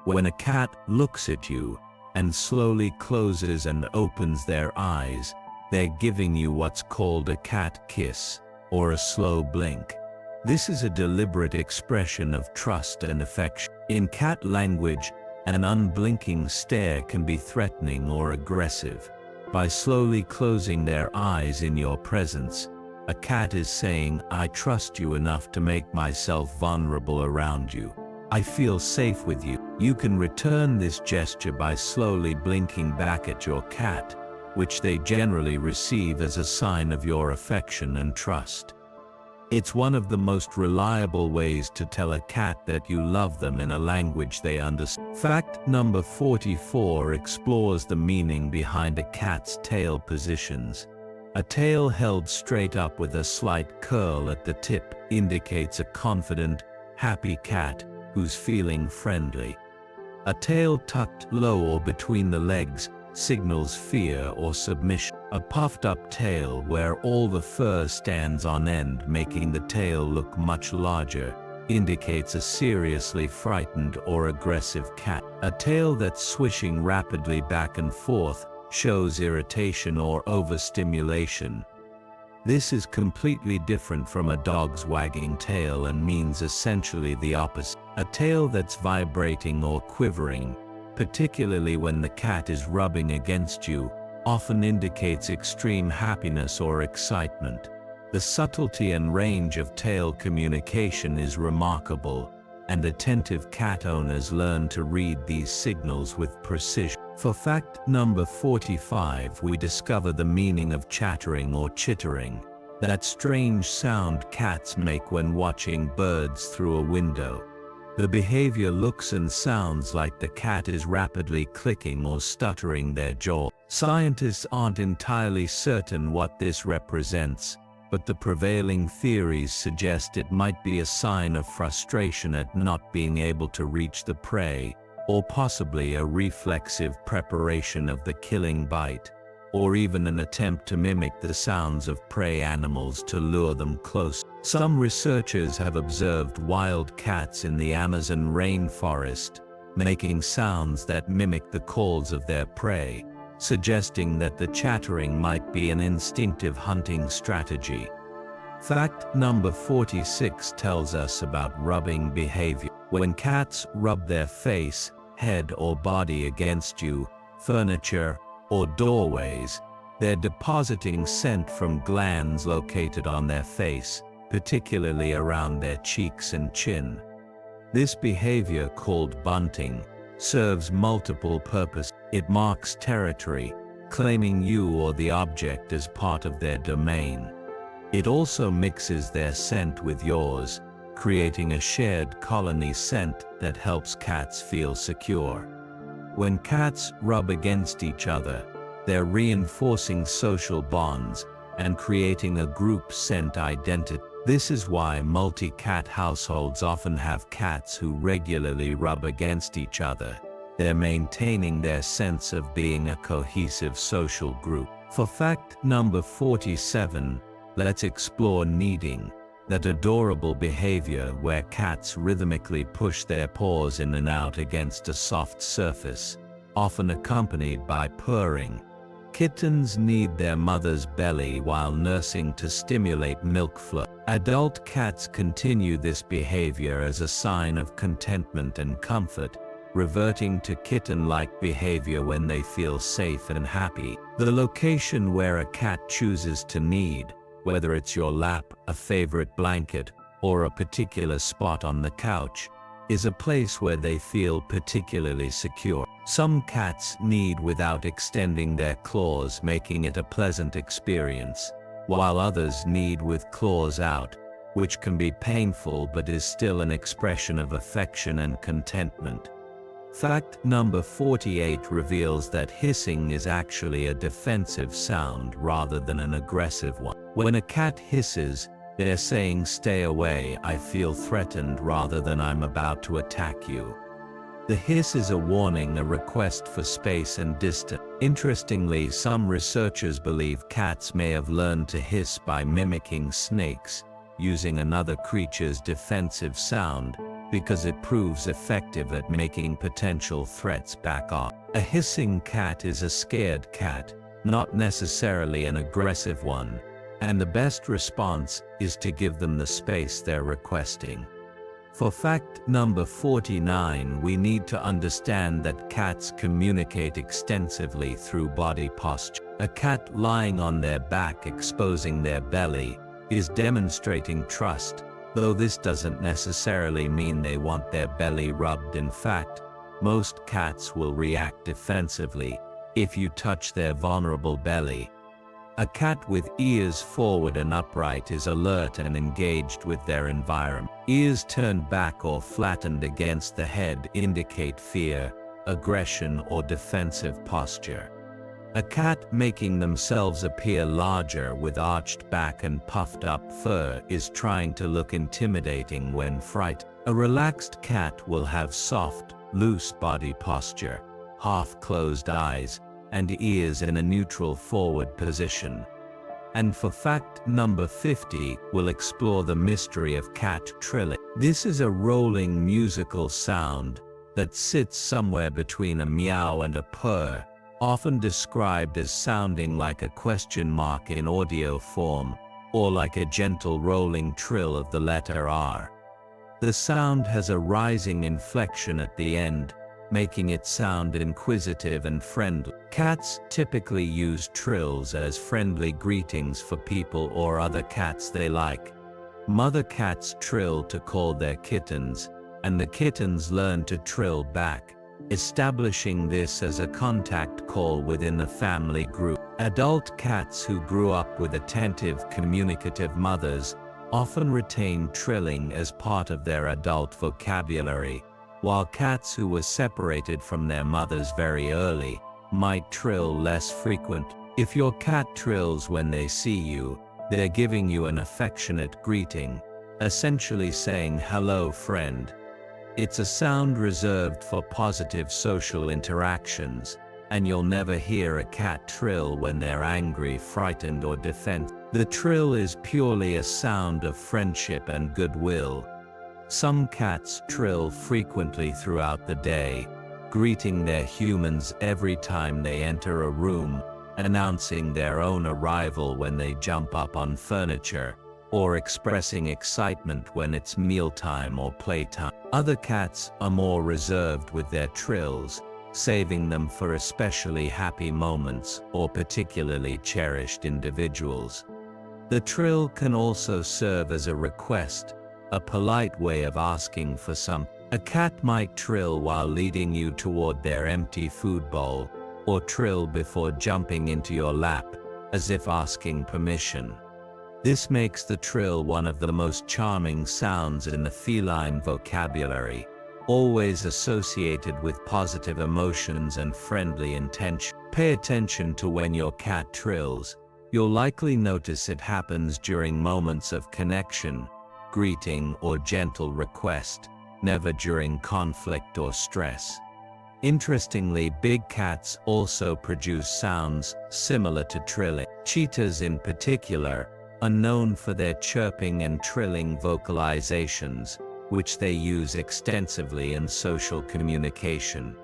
When a cat looks at you and slowly closes and opens their eyes, they're giving you what's called a cat kiss, or a slow blink. This is a deliberate expression of trust and affection. In cat language, an unblinking stare can be threatening or aggressive. By slowly closing their eyes in your presence, a cat is saying, "I trust you enough to make myself vulnerable around you. I feel safe with you." You can return this gesture by slowly blinking back at your cat, which they generally receive as a sign of your affection and trust. It's one of the most reliable ways to tell a cat that you love them in a language they understand. Fact number 44 explores the meaning behind a cat's tail positions. A tail held straight up with a slight curl at the tip indicates a confident, happy cat who's feeling friendly. A tail tucked low or between the legs signals fear or submission. A puffed up tail where all the fur stands on end, making the tail look much larger, indicates a seriously frightened or aggressive cat. A tail that's swishing rapidly back and forth shows irritation or overstimulation. This is completely different from a dog's wagging tail and means essentially the opposite. A tail that's vibrating or quivering, particularly when the cat is rubbing against you, often indicates extreme happiness or excitement. The subtlety and range of tail communication is remarkable, and attentive cat owners learn to read these signals with precision. For fact number 45, we discover the meaning of chattering or chittering, that strange sound cats make when watching birds through a window. The behavior looks and sounds like the cat is rapidly clicking or stuttering their jaw. Scientists aren't entirely certain what this represents, but the prevailing theories suggest it might be a sign of frustration at not being able to reach the prey, or possibly a reflexive preparation of the killing bite, or even an attempt to mimic the sounds of prey animals to lure them close. Some researchers have observed wild cats in the Amazon rainforest, making sounds that mimic the calls of their prey, suggesting that the chattering might be an instinctive hunting strategy. Fact number 46 tells us about rubbing behavior. When cats rub their face, head or body against you, furniture, or doorways, they're depositing scent from glands located on their face, particularly around their cheeks and chin. This behavior, called bunting, serves multiple purposes. It marks territory, claiming you or the object as part of their domain. It also mixes their scent with yours, creating a shared colony scent that helps cats feel secure. When cats rub against each other, they're reinforcing social bonds and creating a group scent identity. This is why multi-cat households often have cats who regularly rub against each other, they're maintaining their sense of being a cohesive social group. For fact number 47, let's explore kneading, that adorable behavior where cats rhythmically push their paws in and out against a soft surface, often accompanied by purring. Kittens knead their mother's belly while nursing to stimulate milk flow. Adult cats continue this behavior as a sign of contentment and comfort, reverting to kitten-like behavior when they feel safe and happy. The location where a cat chooses to knead, whether it's your lap, a favorite blanket, or a particular spot on the couch, is a place where they feel particularly secure. Some cats knead without extending their claws, making it a pleasant experience, while others knead with claws out, which can be painful but is still an expression of affection and contentment. Fact number 48 reveals that hissing is actually a defensive sound rather than an aggressive one. When a cat hisses, they're saying, "Stay away, I feel threatened," rather than "I'm about to attack you." The hiss is a warning, a request for space and distance. Interestingly, some researchers believe cats may have learned to hiss by mimicking snakes, using another creature's defensive sound, because it proves effective at making potential threats back off. A hissing cat is a scared cat, not necessarily an aggressive one, and the best response is to give them the space they're requesting. For fact number 49, we need to understand that cats communicate extensively through body posture. A cat lying on their back exposing their belly is demonstrating trust, though this doesn't necessarily mean they want their belly rubbed. In fact, most cats will react defensively if you touch their vulnerable belly. A cat with ears forward and upright is alert and engaged with their environment. Ears turned back or flattened against the head indicate fear, aggression, or defensive posture. A cat making themselves appear larger with arched back and puffed up fur is trying to look intimidating when frightened. A relaxed cat will have soft, loose body posture, half-closed eyes, and ears in a neutral forward position. And for fact number 50, we'll explore the mystery of cat trilling. This is a rolling musical sound that sits somewhere between a meow and a purr, often described as sounding like a question mark in audio form, or like a gentle rolling trill of the letter R. The sound has a rising inflection at the end, making it sound inquisitive and friendly. Cats typically use trills as friendly greetings for people or other cats they like. Mother cats trill to call their kittens, and the kittens learn to trill back, establishing this as a contact call within the family group. Adult cats who grew up with attentive, communicative mothers often retain trilling as part of their adult vocabulary, while cats who were separated from their mothers very early might trill less frequent. If your cat trills when they see you, they're giving you an affectionate greeting, essentially saying, "Hello, friend." It's a sound reserved for positive social interactions, and you'll never hear a cat trill when they're angry, frightened, or defensive. The trill is purely a sound of friendship and goodwill. Some cats trill frequently throughout the day, greeting their humans every time they enter a room, announcing their own arrival when they jump up on furniture, or expressing excitement when it's mealtime or playtime. Other cats are more reserved with their trills, saving them for especially happy moments or particularly cherished individuals. The trill can also serve as a request, a polite way of asking for something. A cat might trill while leading you toward their empty food bowl, or trill before jumping into your lap, as if asking permission. This makes the trill one of the most charming sounds in the feline vocabulary, always associated with positive emotions and friendly intention. Pay attention to when your cat trills. You'll likely notice it happens during moments of connection, greeting, or gentle request, never during conflict or stress. Interestingly, big cats also produce sounds similar to trilling. Cheetahs in particular are known for their chirping and trilling vocalizations, which they use extensively in social communication.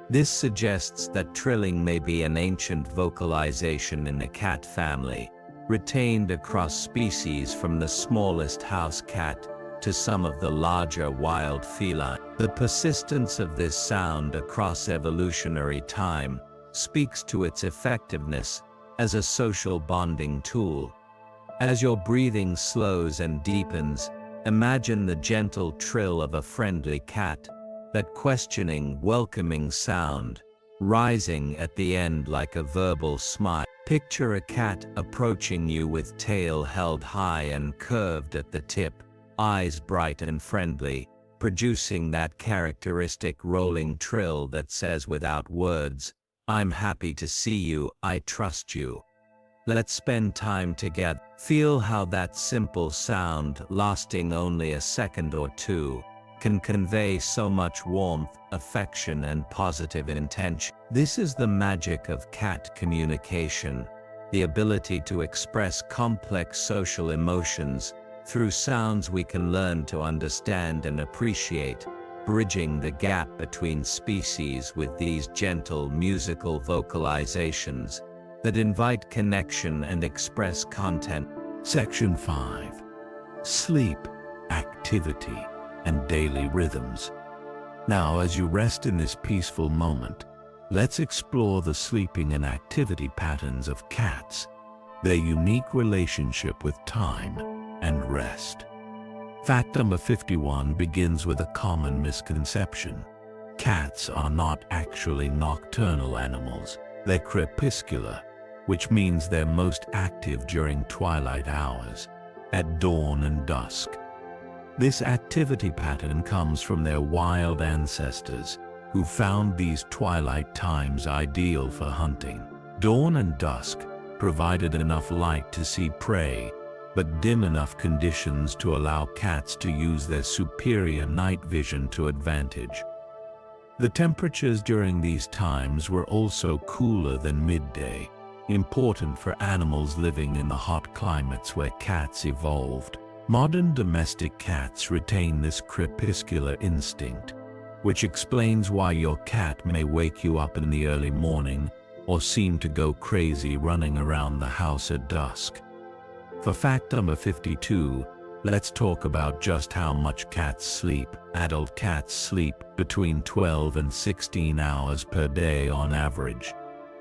This suggests that trilling may be an ancient vocalization in the cat family, retained across species from the smallest house cat to some of the larger wild feline. The persistence of this sound across evolutionary time speaks to its effectiveness as a social bonding tool. As your breathing slows and deepens, imagine the gentle trill of a friendly cat, that questioning, welcoming sound, rising at the end like a verbal smile. Picture a cat approaching you with tail held high and curved at the tip, eyes bright and friendly, producing that characteristic rolling trill that says without words, "I'm happy to see you, I trust you. Let's spend time together." Feel how that simple sound, lasting only a second or two, can convey so much warmth, affection, and positive intention. This is the magic of cat communication, the ability to express complex social emotions through sounds we can learn to understand and appreciate, bridging the gap between species with these gentle musical vocalizations that invite connection and express content. Section 5. Sleep, Activity, and Daily Rhythms. Now, as you rest in this peaceful moment, let's explore the sleeping and activity patterns of cats, their unique relationship with time and rest. Fact number 51 begins with a common misconception. Cats are not actually nocturnal animals. They're crepuscular, which means they're most active during twilight hours, at dawn and dusk. This activity pattern comes from their wild ancestors, who found these twilight times ideal for hunting. Dawn and dusk provided enough light to see prey, but dim enough conditions to allow cats to use their superior night vision to advantage. The temperatures during these times were also cooler than midday, important for animals living in the hot climates where cats evolved. Modern domestic cats retain this crepuscular instinct, which explains why your cat may wake you up in the early morning or seem to go crazy running around the house at dusk. For fact number 52, let's talk about just how much cats sleep. Adult cats sleep between 12 and 16 hours per day on average.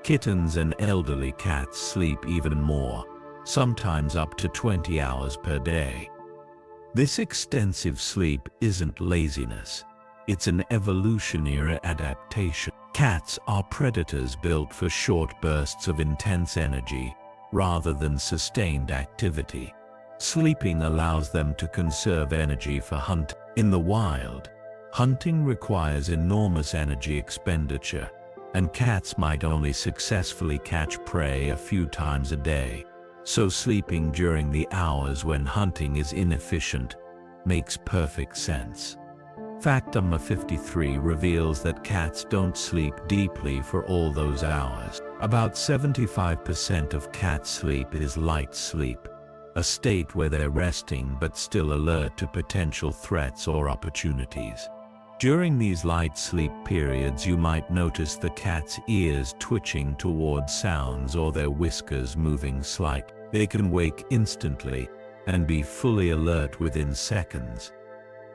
Kittens and elderly cats sleep even more, sometimes up to 20 hours per day. This extensive sleep isn't laziness, it's an evolutionary adaptation. Cats are predators built for short bursts of intense energy, rather than sustained activity. Sleeping allows them to conserve energy for hunting. In the wild, hunting requires enormous energy expenditure, and cats might only successfully catch prey a few times a day. So sleeping during the hours when hunting is inefficient makes perfect sense. Fact number 53 reveals that cats don't sleep deeply for all those hours. About 75% of cat sleep is light sleep, a state where they're resting but still alert to potential threats or opportunities. During these light sleep periods, you might notice the cat's ears twitching towards sounds or their whiskers moving slightly. They can wake instantly and be fully alert within seconds.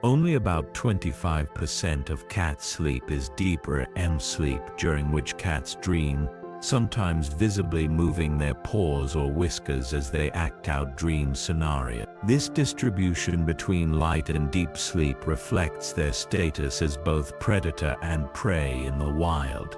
Only about 25% of cat sleep is deeper REM sleep, during which cats dream, sometimes visibly moving their paws or whiskers as they act out dream scenarios. This distribution between light and deep sleep reflects their status as both predator and prey in the wild.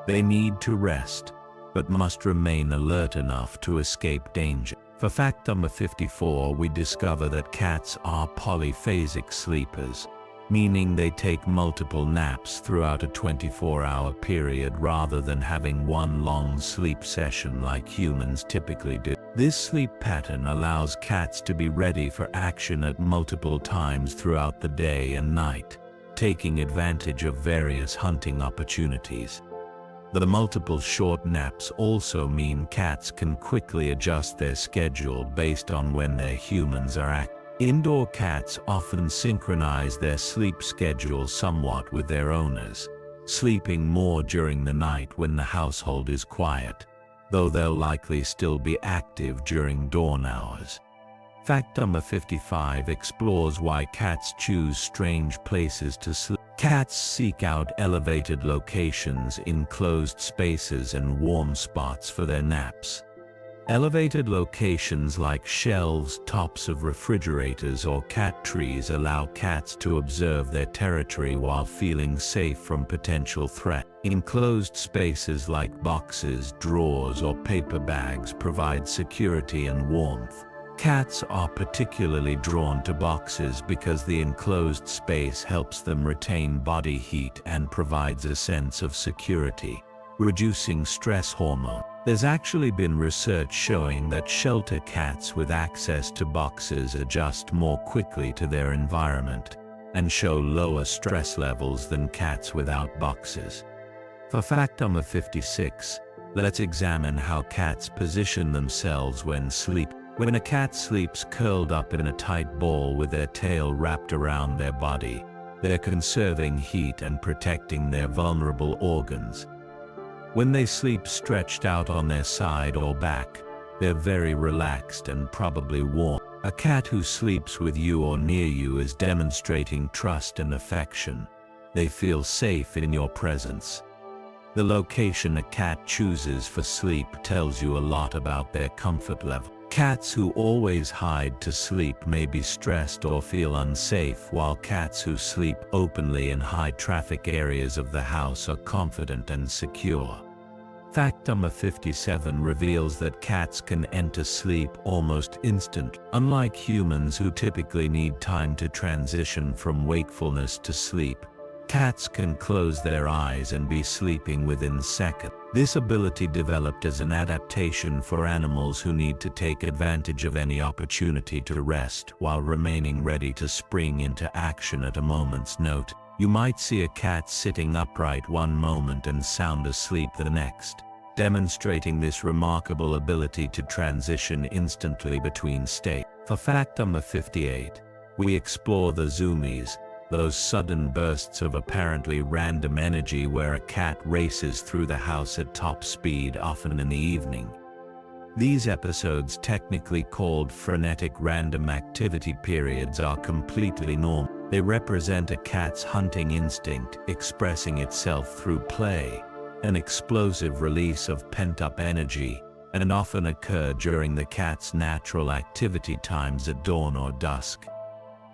They need to rest, but must remain alert enough to escape danger. For fact number 54, we discover that cats are polyphasic sleepers, meaning they take multiple naps throughout a 24-hour period rather than having one long sleep session like humans typically do. This sleep pattern allows cats to be ready for action at multiple times throughout the day and night, taking advantage of various hunting opportunities. The multiple short naps also mean cats can quickly adjust their schedule based on when their humans are active. Indoor cats often synchronize their sleep schedule somewhat with their owners, sleeping more during the night when the household is quiet, though they'll likely still be active during dawn hours. Fact number 55 explores why cats choose strange places to sleep. Cats seek out elevated locations in closed spaces and warm spots for their naps. Elevated locations like shelves, tops of refrigerators, or cat trees allow cats to observe their territory while feeling safe from potential threat. Enclosed spaces like boxes, drawers, or paper bags provide security and warmth. Cats are particularly drawn to boxes because the enclosed space helps them retain body heat and provides a sense of security, reducing stress hormone. There's actually been research showing that shelter cats with access to boxes adjust more quickly to their environment and show lower stress levels than cats without boxes. For fact number 56, let's examine how cats position themselves when sleeping. When a cat sleeps curled up in a tight ball with their tail wrapped around their body, they're conserving heat and protecting their vulnerable organs. When they sleep stretched out on their side or back, they're very relaxed and probably warm. A cat who sleeps with you or near you is demonstrating trust and affection. They feel safe in your presence. The location a cat chooses for sleep tells you a lot about their comfort level. Cats who always hide to sleep may be stressed or feel unsafe, while cats who sleep openly in high-traffic areas of the house are confident and secure. Fact number 57 reveals that cats can enter sleep almost instantly. Unlike humans who typically need time to transition from wakefulness to sleep, cats can close their eyes and be sleeping within seconds. This ability developed as an adaptation for animals who need to take advantage of any opportunity to rest while remaining ready to spring into action at a moment's notice. You might see a cat sitting upright one moment and sound asleep the next, demonstrating this remarkable ability to transition instantly between states. For fact number 58, we explore the zoomies, those sudden bursts of apparently random energy where a cat races through the house at top speed, often in the evening. These episodes, technically called frenetic random activity periods, are completely normal. They represent a cat's hunting instinct expressing itself through play, an explosive release of pent-up energy, and often occur during the cat's natural activity times at dawn or dusk.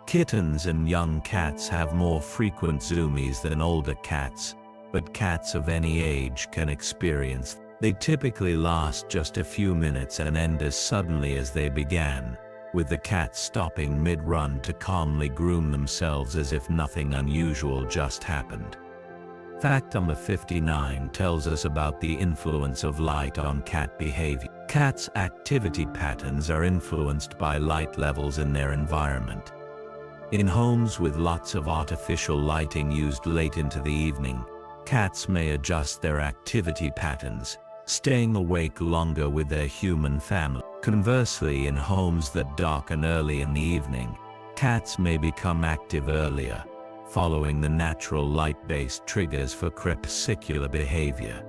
Kittens and young cats have more frequent zoomies than older cats, but cats of any age can experience them. They typically last just a few minutes and end as suddenly as they began, with the cat stopping mid-run to calmly groom themselves as if nothing unusual just happened. Fact number 59 tells us about the influence of light on cat behavior. Cats' activity patterns are influenced by light levels in their environment. In homes with lots of artificial lighting used late into the evening, cats may adjust their activity patterns, staying awake longer with their human family. Conversely, in homes that darken early in the evening, cats may become active earlier, following the natural light-based triggers for crepuscular behavior.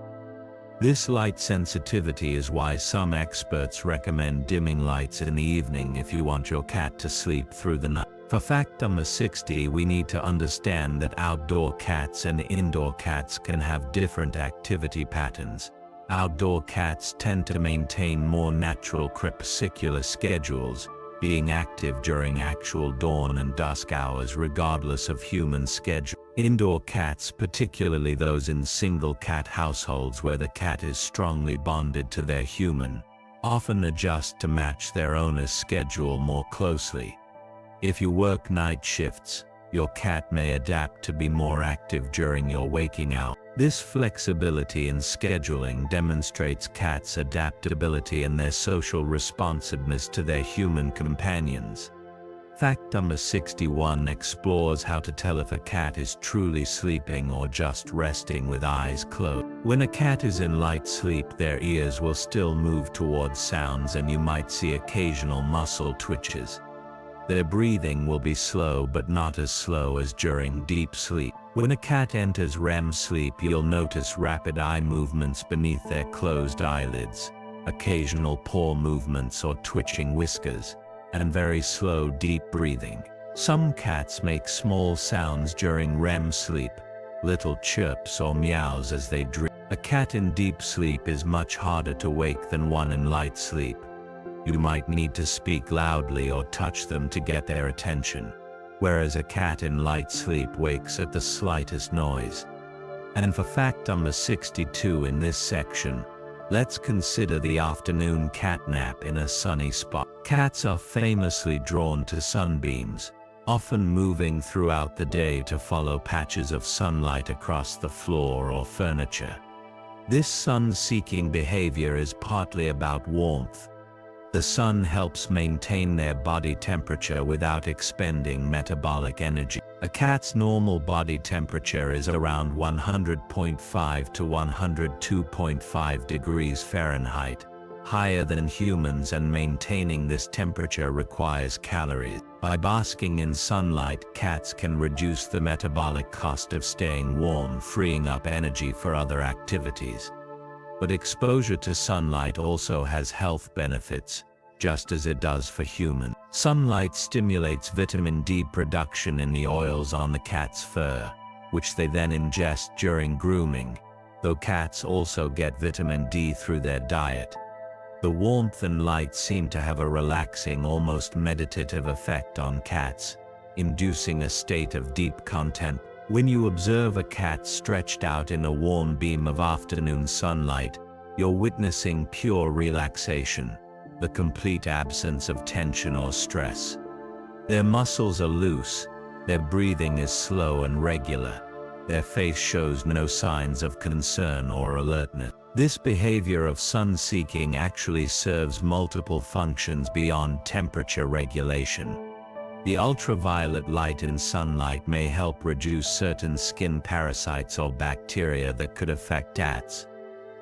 This light sensitivity is why some experts recommend dimming lights in the evening if you want your cat to sleep through the night. For fact number 60, we need to understand that outdoor cats and indoor cats can have different activity patterns. Outdoor cats tend to maintain more natural crepuscular schedules, being active during actual dawn and dusk hours regardless of human schedule. Indoor cats, particularly those in single-cat households where the cat is strongly bonded to their human, often adjust to match their owner's schedule more closely. If you work night shifts, your cat may adapt to be more active during your waking hours. This flexibility in scheduling demonstrates cats' adaptability and their social responsiveness to their human companions. Fact number 61 explores how to tell if a cat is truly sleeping or just resting with eyes closed. When a cat is in light sleep, their ears will still move towards sounds and you might see occasional muscle twitches. Their breathing will be slow but not as slow as during deep sleep. When a cat enters REM sleep, you'll notice rapid eye movements beneath their closed eyelids, occasional paw movements or twitching whiskers, and very slow deep breathing. Some cats make small sounds during REM sleep, little chirps or meows as they dream. A cat in deep sleep is much harder to wake than one in light sleep. You might need to speak loudly or touch them to get their attention, whereas a cat in light sleep wakes at the slightest noise. And for fact number 62 in this section, let's consider the afternoon cat nap in a sunny spot. Cats are famously drawn to sunbeams, often moving throughout the day to follow patches of sunlight across the floor or furniture. This sun-seeking behavior is partly about warmth. The sun helps maintain their body temperature without expending metabolic energy. A cat's normal body temperature is around 100.5 to 102.5 degrees Fahrenheit, higher than humans, and maintaining this temperature requires calories. By basking in sunlight, cats can reduce the metabolic cost of staying warm, freeing up energy for other activities. But exposure to sunlight also has health benefits, just as it does for humans. Sunlight stimulates vitamin D production in the oils on the cat's fur, which they then ingest during grooming, though cats also get vitamin D through their diet. The warmth and light seem to have a relaxing, almost meditative effect on cats, inducing a state of deep content. When you observe a cat stretched out in a warm beam of afternoon sunlight, you're witnessing pure relaxation, the complete absence of tension or stress. Their muscles are loose, their breathing is slow and regular, their face shows no signs of concern or alertness. This behavior of sun-seeking actually serves multiple functions beyond temperature regulation. The ultraviolet light in sunlight may help reduce certain skin parasites or bacteria that could affect cats.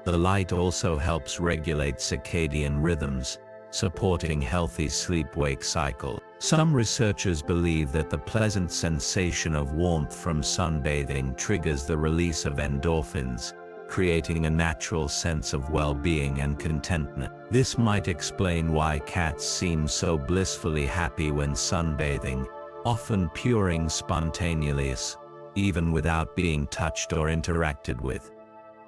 The light also helps regulate circadian rhythms, supporting healthy sleep-wake cycle. Some researchers believe that the pleasant sensation of warmth from sunbathing triggers the release of endorphins, creating a natural sense of well-being and contentment. This might explain why cats seem so blissfully happy when sunbathing, often purring spontaneously, even without being touched or interacted with.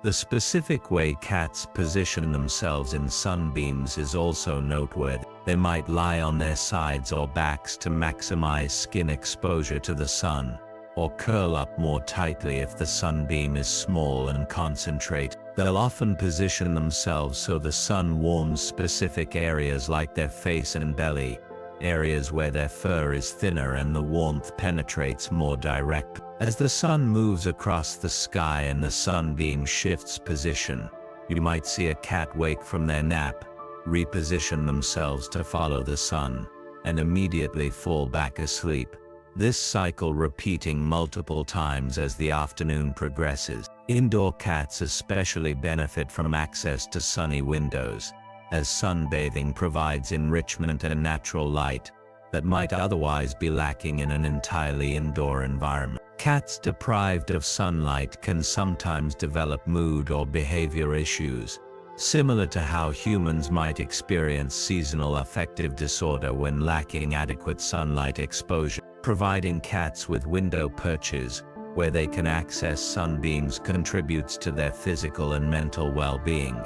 The specific way cats position themselves in sunbeams is also noteworthy. They might lie on their sides or backs to maximize skin exposure to the sun, or curl up more tightly if the sunbeam is small and concentrated. They'll often position themselves so the sun warms specific areas like their face and belly, areas where their fur is thinner and the warmth penetrates more direct. As the sun moves across the sky and the sunbeam shifts position, you might see a cat wake from their nap, reposition themselves to follow the sun, and immediately fall back asleep. This cycle repeating multiple times as the afternoon progresses. Indoor cats especially benefit from access to sunny windows, as sunbathing provides enrichment and natural light that might otherwise be lacking in an entirely indoor environment. Cats deprived of sunlight can sometimes develop mood or behavior issues, similar to how humans might experience seasonal affective disorder when lacking adequate sunlight exposure. Providing cats with window perches where they can access sunbeams contributes to their physical and mental well-being.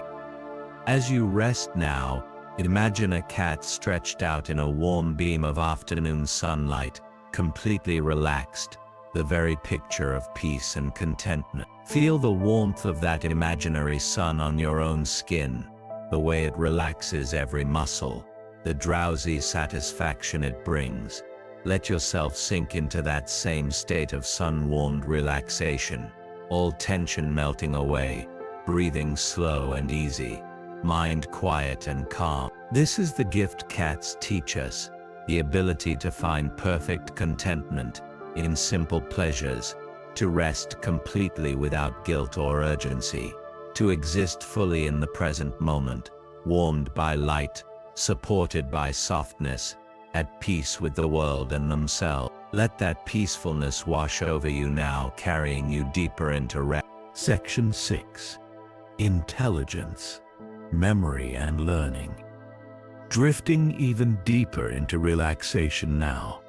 As you rest now, imagine a cat stretched out in a warm beam of afternoon sunlight, completely relaxed, the very picture of peace and contentment. Feel the warmth of that imaginary sun on your own skin, the way it relaxes every muscle, the drowsy satisfaction it brings. Let yourself sink into that same state of sun-warmed relaxation, all tension melting away, breathing slow and easy, mind quiet and calm. This is the gift cats teach us. the ability to find perfect contentment in simple pleasures, to rest completely without guilt or urgency, to exist fully in the present moment, warmed by light, supported by softness, at peace with the world and themselves. Let that peacefulness wash over you now, carrying you deeper into rest. Section 6. Intelligence, Memory and Learning. Drifting even deeper into relaxation now,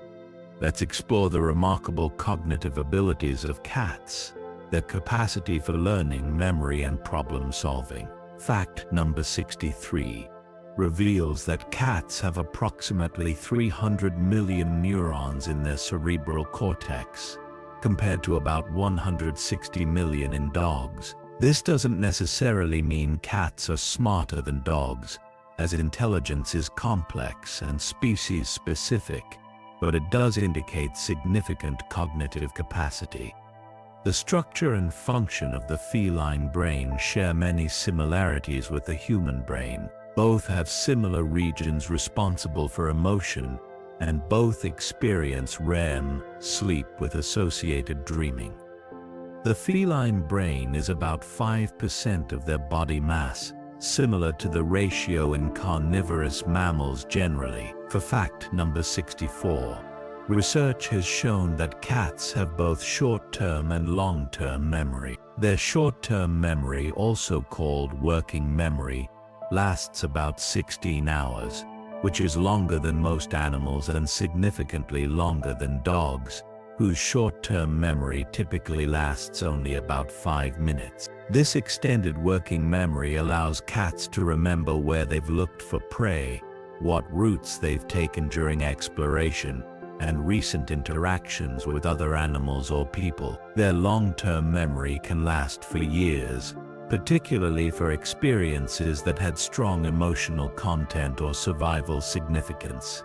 let's explore the remarkable cognitive abilities of cats, their capacity for learning, memory, and problem-solving. Fact number 63 reveals that cats have approximately 300 million neurons in their cerebral cortex, compared to about 160 million in dogs. This doesn't necessarily mean cats are smarter than dogs, as intelligence is complex and species-specific, but it does indicate significant cognitive capacity. The structure and function of the feline brain share many similarities with the human brain. Both have similar regions responsible for emotion, and both experience REM sleep with associated dreaming. The feline brain is about 5% of their body mass, similar to the ratio in carnivorous mammals generally. For fact number 64, research has shown that cats have both short-term and long-term memory. Their short-term memory, also called working memory, lasts about 16 hours, which is longer than most animals and significantly longer than dogs, whose short-term memory typically lasts only about 5 minutes. This extended working memory allows cats to remember where they've looked for prey, what routes they've taken during exploration, and recent interactions with other animals or people. Their long-term memory can last for years, particularly for experiences that had strong emotional content or survival significance.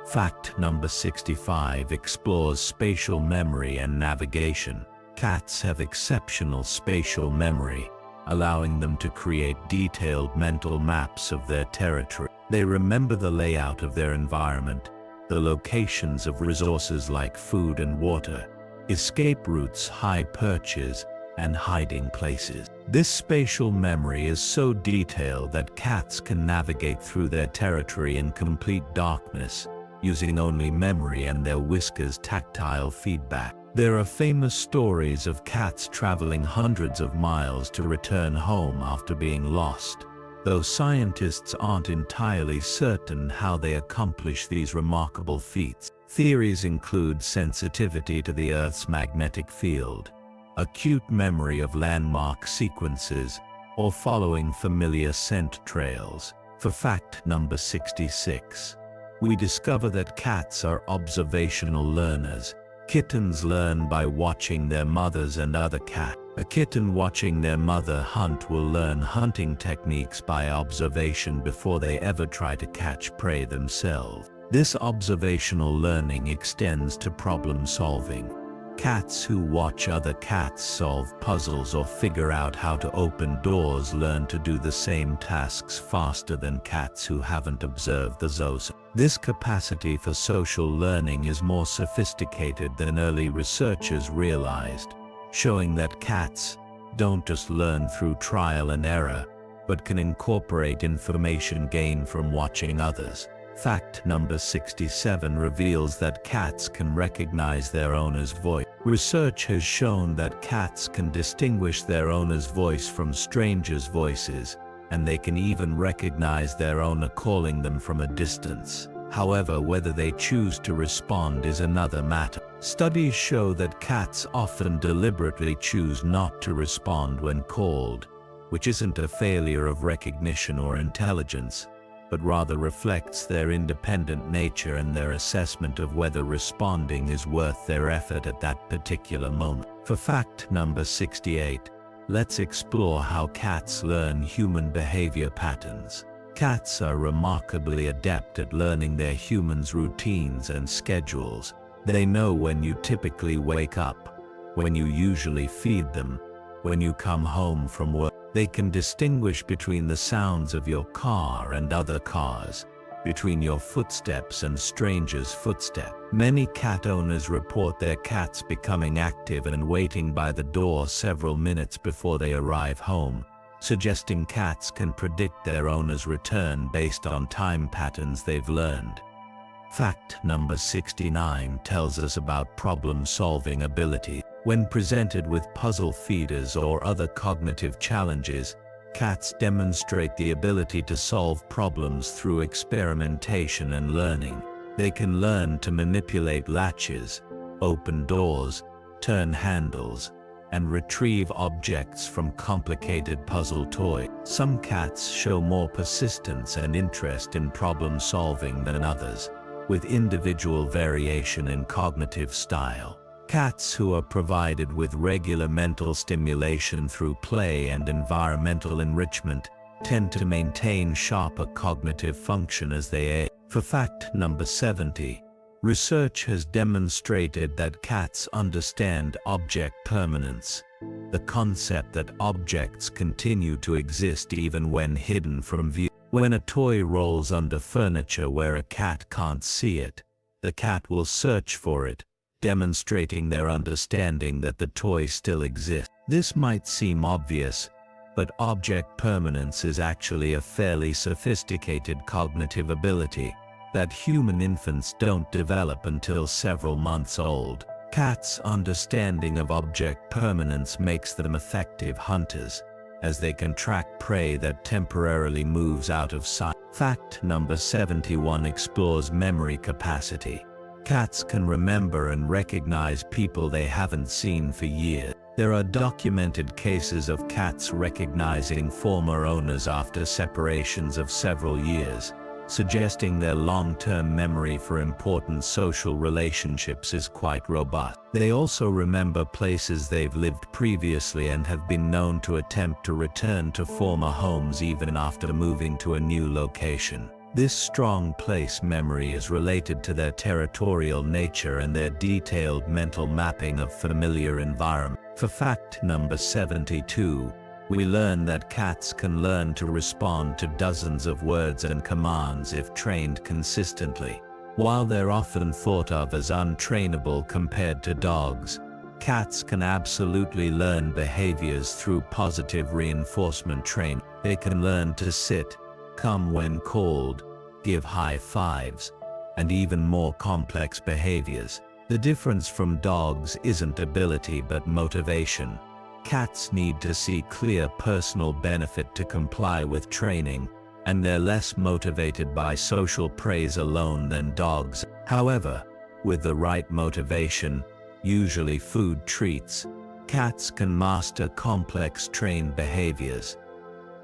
Fact number 65 explores spatial memory and navigation. Cats have exceptional spatial memory, allowing them to create detailed mental maps of their territory. They remember the layout of their environment, the locations of resources like food and water, escape routes, high perches, and hiding places. This spatial memory is so detailed that cats can navigate through their territory in complete darkness, using only memory and their whiskers' tactile feedback. There are famous stories of cats traveling hundreds of miles to return home after being lost, though scientists aren't entirely certain how they accomplish these remarkable feats. Theories include sensitivity to the Earth's magnetic field, acute memory of landmark sequences, or following familiar scent trails. For fact number 66, we discover that cats are observational learners. Kittens learn by watching their mothers and other cats. A kitten watching their mother hunt will learn hunting techniques by observation before they ever try to catch prey themselves. This observational learning extends to problem solving. Cats who watch other cats solve puzzles or figure out how to open doors learn to do the same tasks faster than cats who haven't observed the zoos. This capacity for social learning is more sophisticated than early researchers realized, showing that cats don't just learn through trial and error, but can incorporate information gained from watching others. Fact number 67 reveals that cats can recognize their owner's voice. Research has shown that cats can distinguish their owner's voice from strangers' voices, and they can even recognize their owner calling them from a distance. However, whether they choose to respond is another matter. Studies show that cats often deliberately choose not to respond when called, which isn't a failure of recognition or intelligence, but rather reflects their independent nature and their assessment of whether responding is worth their effort at that particular moment. For fact number 68, let's explore how cats learn human behavior patterns. Cats are remarkably adept at learning their humans' routines and schedules. They know when you typically wake up, when you usually feed them, when you come home from work. They can distinguish between the sounds of your car and other cars, between your footsteps and strangers' footsteps. Many cat owners report their cats becoming active and waiting by the door several minutes before they arrive home, suggesting cats can predict their owner's return based on time patterns they've learned. Fact number 69 tells us about problem-solving ability. When presented with puzzle feeders or other cognitive challenges, cats demonstrate the ability to solve problems through experimentation and learning. They can learn to manipulate latches, open doors, turn handles, and retrieve objects from complicated puzzle toys. Some cats show more persistence and interest in problem solving than others, with individual variation in cognitive style. Cats who are provided with regular mental stimulation through play and environmental enrichment tend to maintain sharper cognitive function as they age. For fact number 70, research has demonstrated that cats understand object permanence, the concept that objects continue to exist even when hidden from view. When a toy rolls under furniture where a cat can't see it, the cat will search for it, demonstrating their understanding that the toy still exists. This might seem obvious, but object permanence is actually a fairly sophisticated cognitive ability that human infants don't develop until several months old. Cats' understanding of object permanence makes them effective hunters, as they can track prey that temporarily moves out of sight. Fact number 71 explores memory capacity. Cats can remember and recognize people they haven't seen for years. There are documented cases of cats recognizing former owners after separations of several years, suggesting their long-term memory for important social relationships is quite robust. They also remember places they've lived previously and have been known to attempt to return to former homes even after moving to a new location. This strong place memory is related to their territorial nature and their detailed mental mapping of familiar environment. For fact number 72, we learn that cats can learn to respond to dozens of words and commands if trained consistently. While they're often thought of as untrainable compared to dogs, cats can absolutely learn behaviors through positive reinforcement training. They can learn to sit, come when called, give high fives, and even more complex behaviors. The difference from dogs isn't ability but motivation. Cats need to see clear personal benefit to comply with training, and they're less motivated by social praise alone than dogs. However, with the right motivation, usually food treats, cats can master complex trained behaviors.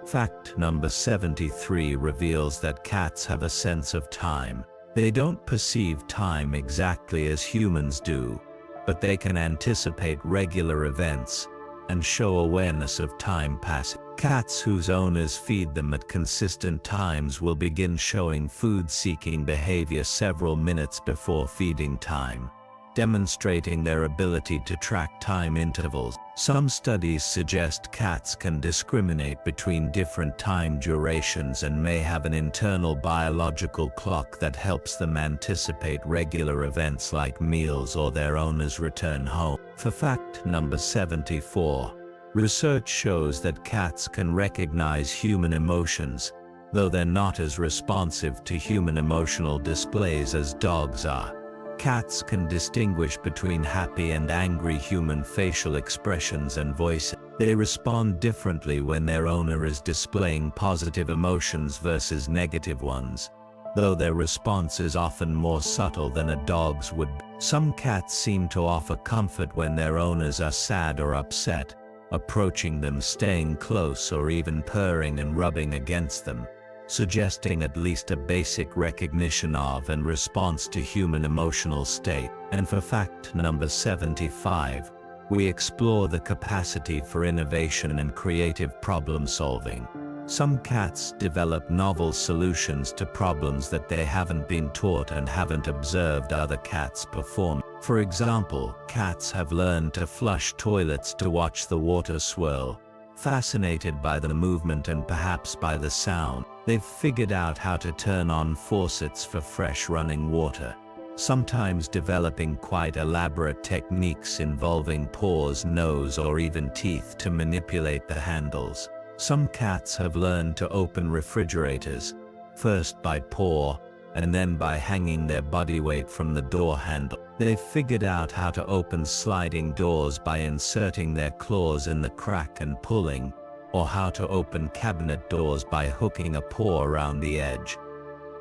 Fact number 73 reveals that cats have a sense of time. They don't perceive time exactly as humans do, but they can anticipate regular events and show awareness of time passing. Cats whose owners feed them at consistent times will begin showing food-seeking behavior several minutes before feeding time, demonstrating their ability to track time intervals. Some studies suggest cats can discriminate between different time durations and may have an internal biological clock that helps them anticipate regular events like meals or their owner's return home. For fact number 74, research shows that cats can recognize human emotions, though they're not as responsive to human emotional displays as dogs are. Cats can distinguish between happy and angry human facial expressions and voices. They respond differently when their owner is displaying positive emotions versus negative ones, though their response is often more subtle than a dog's would be. Some cats seem to offer comfort when their owners are sad or upset, approaching them, staying close, or even purring and rubbing against them, suggesting at least a basic recognition of and response to human emotional state. And for fact number 75, we explore the capacity for innovation and creative problem solving. Some cats develop novel solutions to problems that they haven't been taught and haven't observed other cats perform. For example, cats have learned to flush toilets to watch the water swirl, Fascinated by the movement and perhaps by the sound, they've figured out how to turn on faucets for fresh running water, sometimes developing quite elaborate techniques involving paws, nose, or even teeth to manipulate the handles. Some cats have learned to open refrigerators, first by paw, and then by hanging their body weight from the door handle. They've figured out how to open sliding doors by inserting their claws in the crack and pulling, or how to open cabinet doors by hooking a paw around the edge.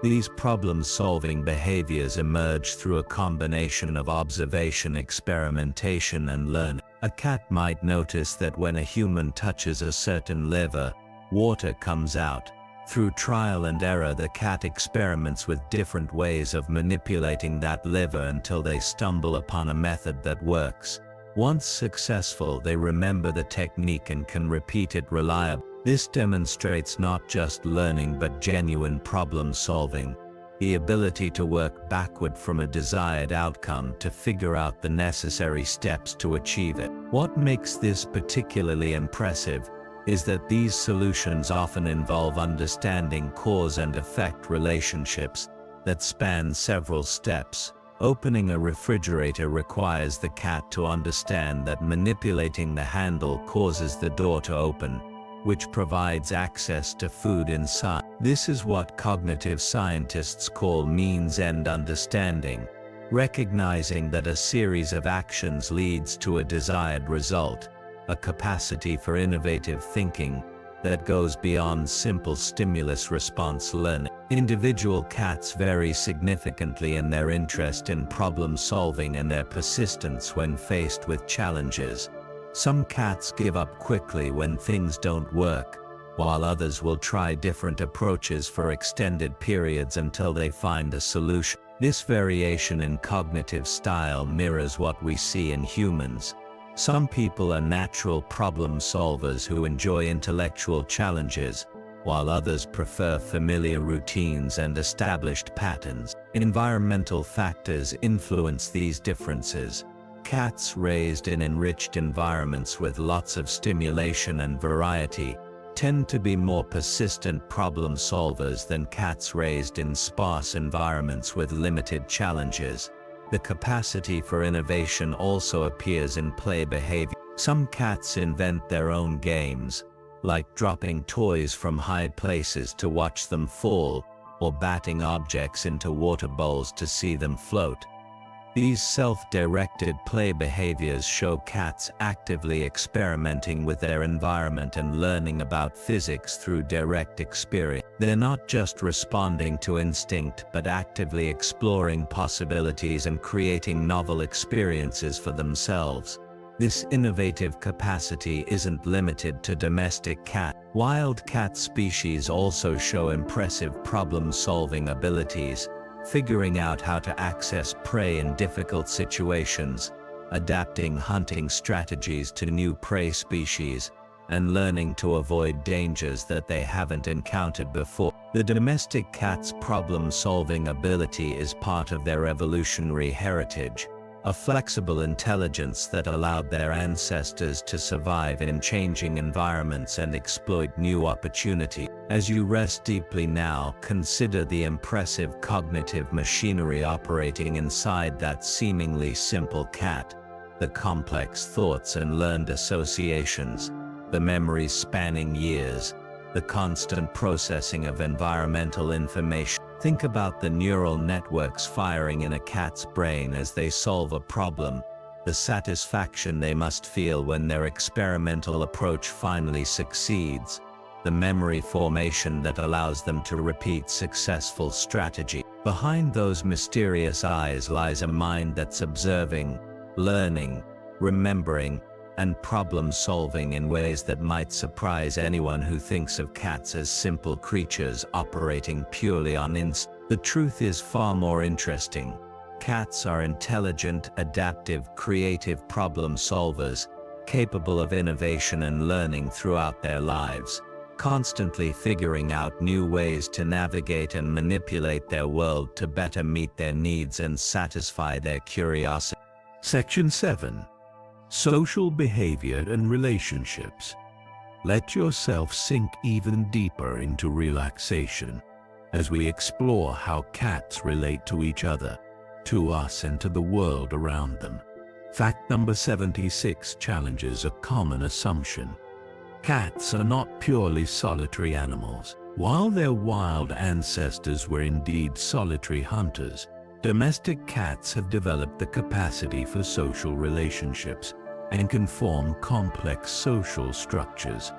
These problem-solving behaviors emerge through a combination of observation, experimentation, and learning. A cat might notice that when a human touches a certain lever, water comes out. Through trial and error, the cat experiments with different ways of manipulating that lever until they stumble upon a method that works. Once successful, they remember the technique and can repeat it reliably. This demonstrates not just learning but genuine problem solving, the ability to work backward from a desired outcome to figure out the necessary steps to achieve it. What makes this particularly impressive is that these solutions often involve understanding cause and effect relationships that span several steps. Opening a refrigerator requires the cat to understand that manipulating the handle causes the door to open, which provides access to food inside. This is what cognitive scientists call means-end understanding, recognizing that a series of actions leads to a desired result, a capacity for innovative thinking that goes beyond simple stimulus-response learning. Individual cats vary significantly in their interest in problem-solving and their persistence when faced with challenges. Some cats give up quickly when things don't work, while others will try different approaches for extended periods until they find a solution. This variation in cognitive style mirrors what we see in humans. Some people are natural problem solvers who enjoy intellectual challenges, while others prefer familiar routines and established patterns. Environmental factors influence these differences. Cats raised in enriched environments with lots of stimulation and variety tend to be more persistent problem solvers than cats raised in sparse environments with limited challenges. The capacity for innovation also appears in play behavior. Some cats invent their own games, like dropping toys from high places to watch them fall, or batting objects into water bowls to see them float. These self-directed play behaviors show cats actively experimenting with their environment and learning about physics through direct experience. They're not just responding to instinct but actively exploring possibilities and creating novel experiences for themselves. This innovative capacity isn't limited to domestic cats. Wild cat species also show impressive problem-solving abilities, figuring out how to access prey in difficult situations, adapting hunting strategies to new prey species, and learning to avoid dangers that they haven't encountered before. The domestic cat's problem-solving ability is part of their evolutionary heritage, a flexible intelligence that allowed their ancestors to survive in changing environments and exploit new opportunities. As you rest deeply now, consider the impressive cognitive machinery operating inside that seemingly simple cat, the complex thoughts and learned associations, the memories spanning years, the constant processing of environmental information. Think about the neural networks firing in a cat's brain as they solve a problem, the satisfaction they must feel when their experimental approach finally succeeds, the memory formation that allows them to repeat successful strategy. Behind those mysterious eyes lies a mind that's observing, learning, remembering, and problem-solving in ways that might surprise anyone who thinks of cats as simple creatures operating purely on instinct. The truth is far more interesting. Cats are intelligent, adaptive, creative problem solvers, capable of innovation and learning throughout their lives, constantly figuring out new ways to navigate and manipulate their world to better meet their needs and satisfy their curiosity. Section 7. Social behavior and relationships. Let yourself sink even deeper into relaxation as we explore how cats relate to each other, to us and to the world around them. Fact number 76 challenges a common assumption. Cats are not purely solitary animals. While their wild ancestors were indeed solitary hunters, domestic cats have developed the capacity for social relationships and can form complex social structures.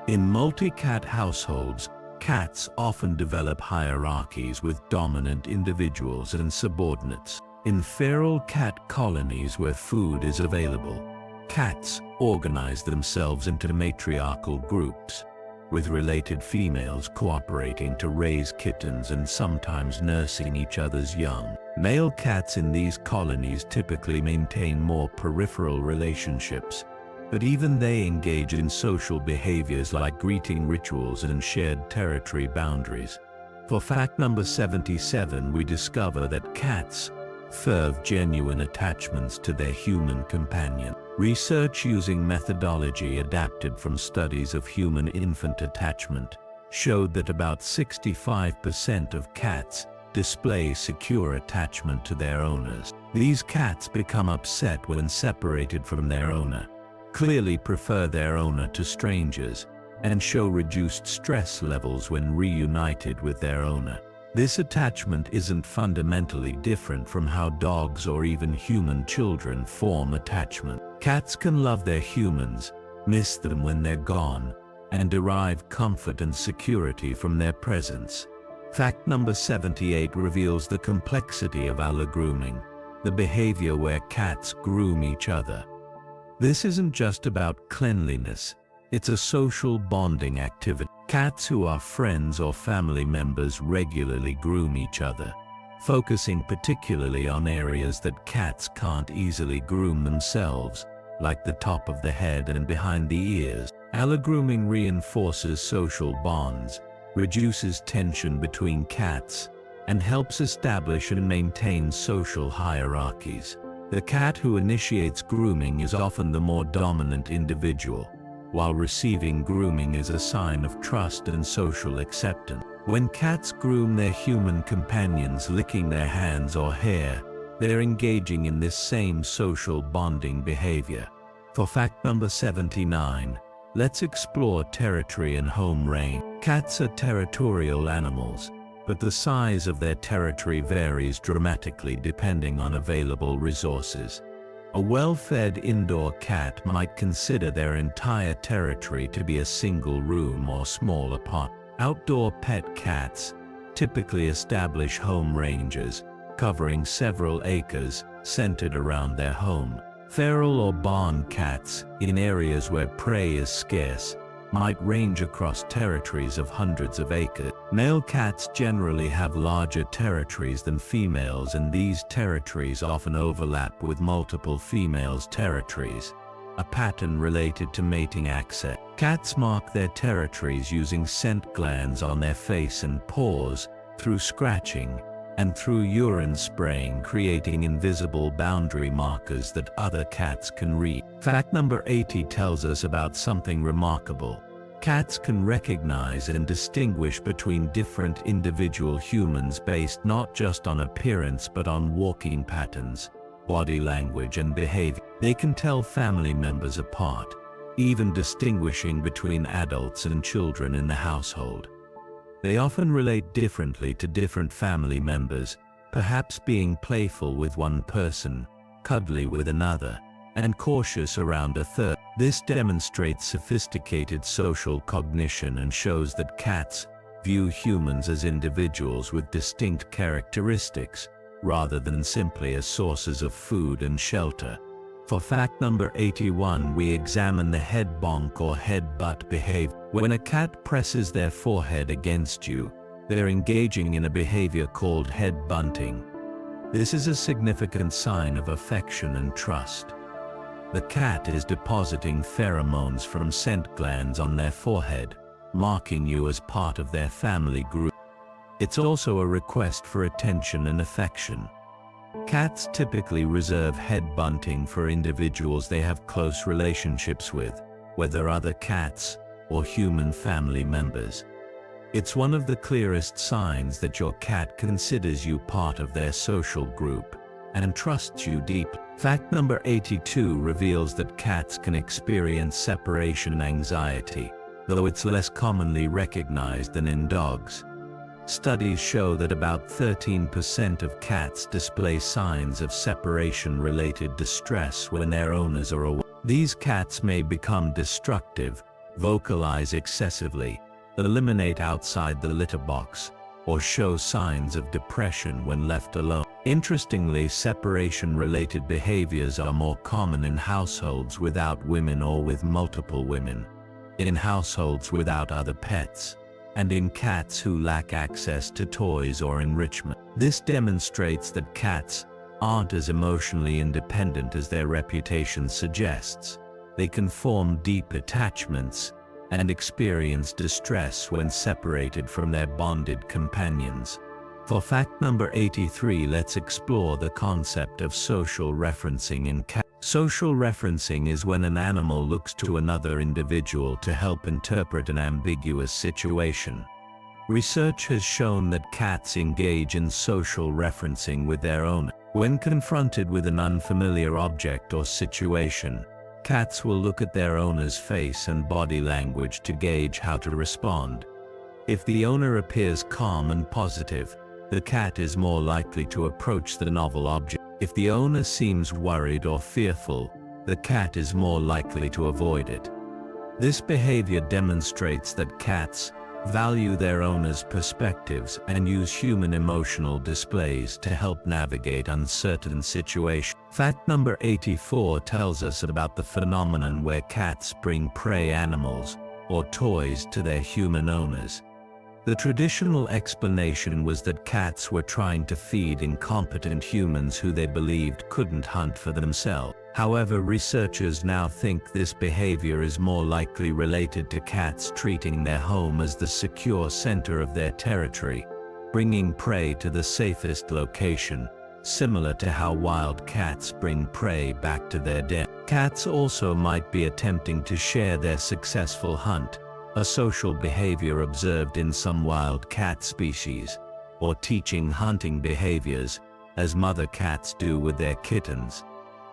In multi-cat households, cats often develop hierarchies with dominant individuals and subordinates. In feral cat colonies where food is available, cats organize themselves into matriarchal groups, with related females cooperating to raise kittens and sometimes nursing each other's young. Male cats in these colonies typically maintain more peripheral relationships, but even they engage in social behaviors like greeting rituals and shared territory boundaries. For fact number 77, we discover that cats serve genuine attachments to their human companion. Research using methodology adapted from studies of human infant attachment showed that about 65% of cats display secure attachment to their owners. These cats become upset when separated from their owner, clearly prefer their owner to strangers, and show reduced stress levels when reunited with their owner. This attachment isn't fundamentally different from how dogs or even human children form attachment. Cats can love their humans, miss them when they're gone, and derive comfort and security from their presence. Fact number 78 reveals the complexity of allogrooming, the behavior where cats groom each other. This isn't just about cleanliness, it's a social bonding activity. Cats who are friends or family members regularly groom each other, focusing particularly on areas that cats can't easily groom themselves, like the top of the head and behind the ears. Allogrooming reinforces social bonds, reduces tension between cats, and helps establish and maintain social hierarchies. The cat who initiates grooming is often the more dominant individual, while receiving grooming is a sign of trust and social acceptance. When cats groom their human companions, licking their hands or hair, they're engaging in this same social bonding behavior. For fact number 79, let's explore territory and home range. Cats are territorial animals, but the size of their territory varies dramatically depending on available resources. A well-fed indoor cat might consider their entire territory to be a single room or small apartment. Outdoor pet cats typically establish home ranges, covering several acres, centered around their home. Feral or barn cats, in areas where prey is scarce, might range across territories of hundreds of acres. Male cats generally have larger territories than females, and these territories often overlap with multiple females' territories, a pattern related to mating access. Cats mark their territories using scent glands on their face and paws, through scratching, and through urine spraying, creating invisible boundary markers that other cats can read. Fact number 80 tells us about something remarkable. Cats can recognize and distinguish between different individual humans based not just on appearance but on walking patterns, body language and behavior. They can tell family members apart, even distinguishing between adults and children in the household. They often relate differently to different family members, perhaps being playful with one person, cuddly with another, and cautious around a third. This demonstrates sophisticated social cognition and shows that cats view humans as individuals with distinct characteristics, rather than simply as sources of food and shelter. For fact number 81, we examine the head bonk or head butt behavior. When a cat presses their forehead against you, they're engaging in a behavior called head bunting. This is a significant sign of affection and trust. The cat is depositing pheromones from scent glands on their forehead, marking you as part of their family group. It's also a request for attention and affection. Cats typically reserve head bunting for individuals they have close relationships with, whether other cats or human family members. It's one of the clearest signs that your cat considers you part of their social group and trusts you deeply. Fact number 82 reveals that cats can experience separation anxiety, though it's less commonly recognized than in dogs. Studies show that about 13% of cats display signs of separation-related distress when their owners are away. These cats may become destructive, vocalize excessively, eliminate outside the litter box, or show signs of depression when left alone. Interestingly, separation-related behaviors are more common in households without women or with multiple women, in households without other pets, and in cats who lack access to toys or enrichment. This demonstrates that cats aren't as emotionally independent as their reputation suggests. They can form deep attachments and experience distress when separated from their bonded companions. For fact number 83, let's explore the concept of social referencing in cats. Social referencing is when an animal looks to another individual to help interpret an ambiguous situation. Research has shown that cats engage in social referencing with their owner. When confronted with an unfamiliar object or situation, cats will look at their owner's face and body language to gauge how to respond. If the owner appears calm and positive, the cat is more likely to approach the novel object. If the owner seems worried or fearful, the cat is more likely to avoid it. This behavior demonstrates that cats value their owner's perspectives and use human emotional displays to help navigate uncertain situations. Fact number 84 tells us about the phenomenon where cats bring prey animals or toys to their human owners. The traditional explanation was that cats were trying to feed incompetent humans who they believed couldn't hunt for themselves. However, researchers now think this behavior is more likely related to cats treating their home as the secure center of their territory, bringing prey to the safest location, similar to how wild cats bring prey back to their den. Cats also might be attempting to share their successful hunt, a social behavior observed in some wild cat species, or teaching hunting behaviors, as mother cats do with their kittens.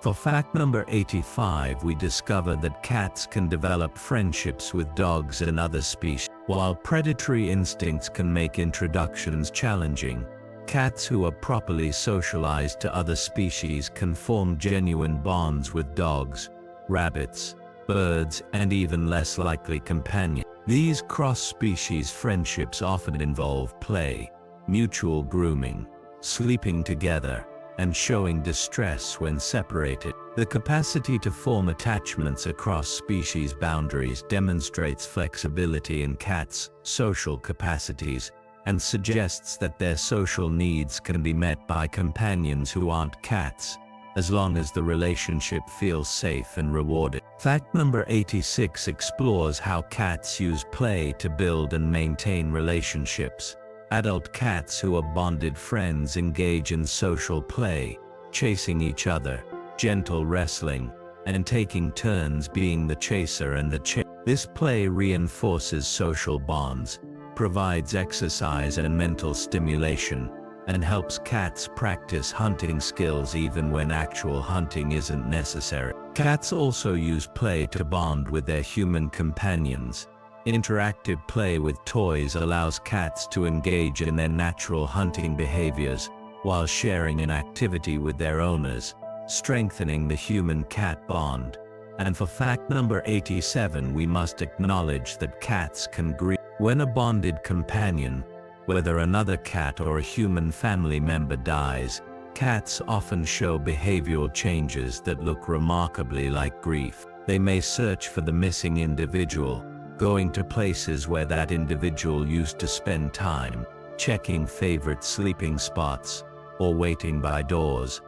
For fact number 85, we discover that cats can develop friendships with dogs and other species. While predatory instincts can make introductions challenging, cats who are properly socialized to other species can form genuine bonds with dogs, rabbits, birds, and even less likely companions. These cross-species friendships often involve play, mutual grooming, sleeping together, and showing distress when separated. The capacity to form attachments across species boundaries demonstrates flexibility in cats' social capacities and suggests that their social needs can be met by companions who aren't cats, as long as the relationship feels safe and rewarding. Fact number 86 explores how cats use play to build and maintain relationships. Adult cats who are bonded friends engage in social play, chasing each other, gentle wrestling, and taking turns being the chaser and the chase. This play reinforces social bonds, provides exercise and mental stimulation, and helps cats practice hunting skills even when actual hunting isn't necessary. Cats also use play to bond with their human companions. Interactive play with toys allows cats to engage in their natural hunting behaviors while sharing an activity with their owners, strengthening the human-cat bond. And for fact number 87, we must acknowledge that cats can grieve. When a bonded companion, whether another cat or a human family member, dies, cats often show behavioral changes that look remarkably like grief. They may search for the missing individual, going to places where that individual used to spend time, checking favorite sleeping spots, or waiting by doors.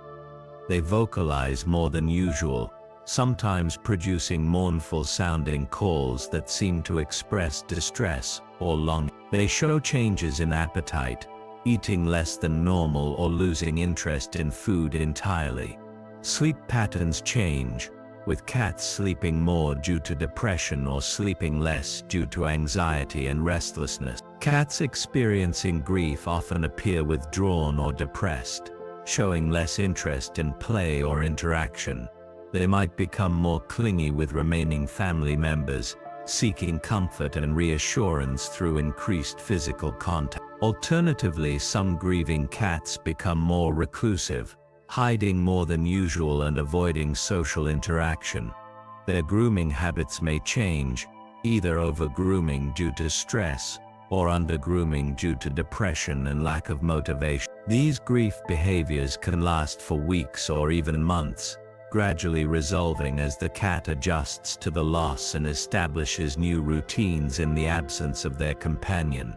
They vocalize more than usual, sometimes producing mournful-sounding calls that seem to express distress or longing. They show changes in appetite, eating less than normal or losing interest in food entirely. Sleep patterns change, with cats sleeping more due to depression or sleeping less due to anxiety and restlessness. Cats experiencing grief often appear withdrawn or depressed, showing less interest in play or interaction. They might become more clingy with remaining family members, seeking comfort and reassurance through increased physical contact. Alternatively, some grieving cats become more reclusive, hiding more than usual and avoiding social interaction. Their grooming habits may change, either over-grooming due to stress or under-grooming due to depression and lack of motivation. These grief behaviors can last for weeks or even months, gradually resolving as the cat adjusts to the loss and establishes new routines in the absence of their companion.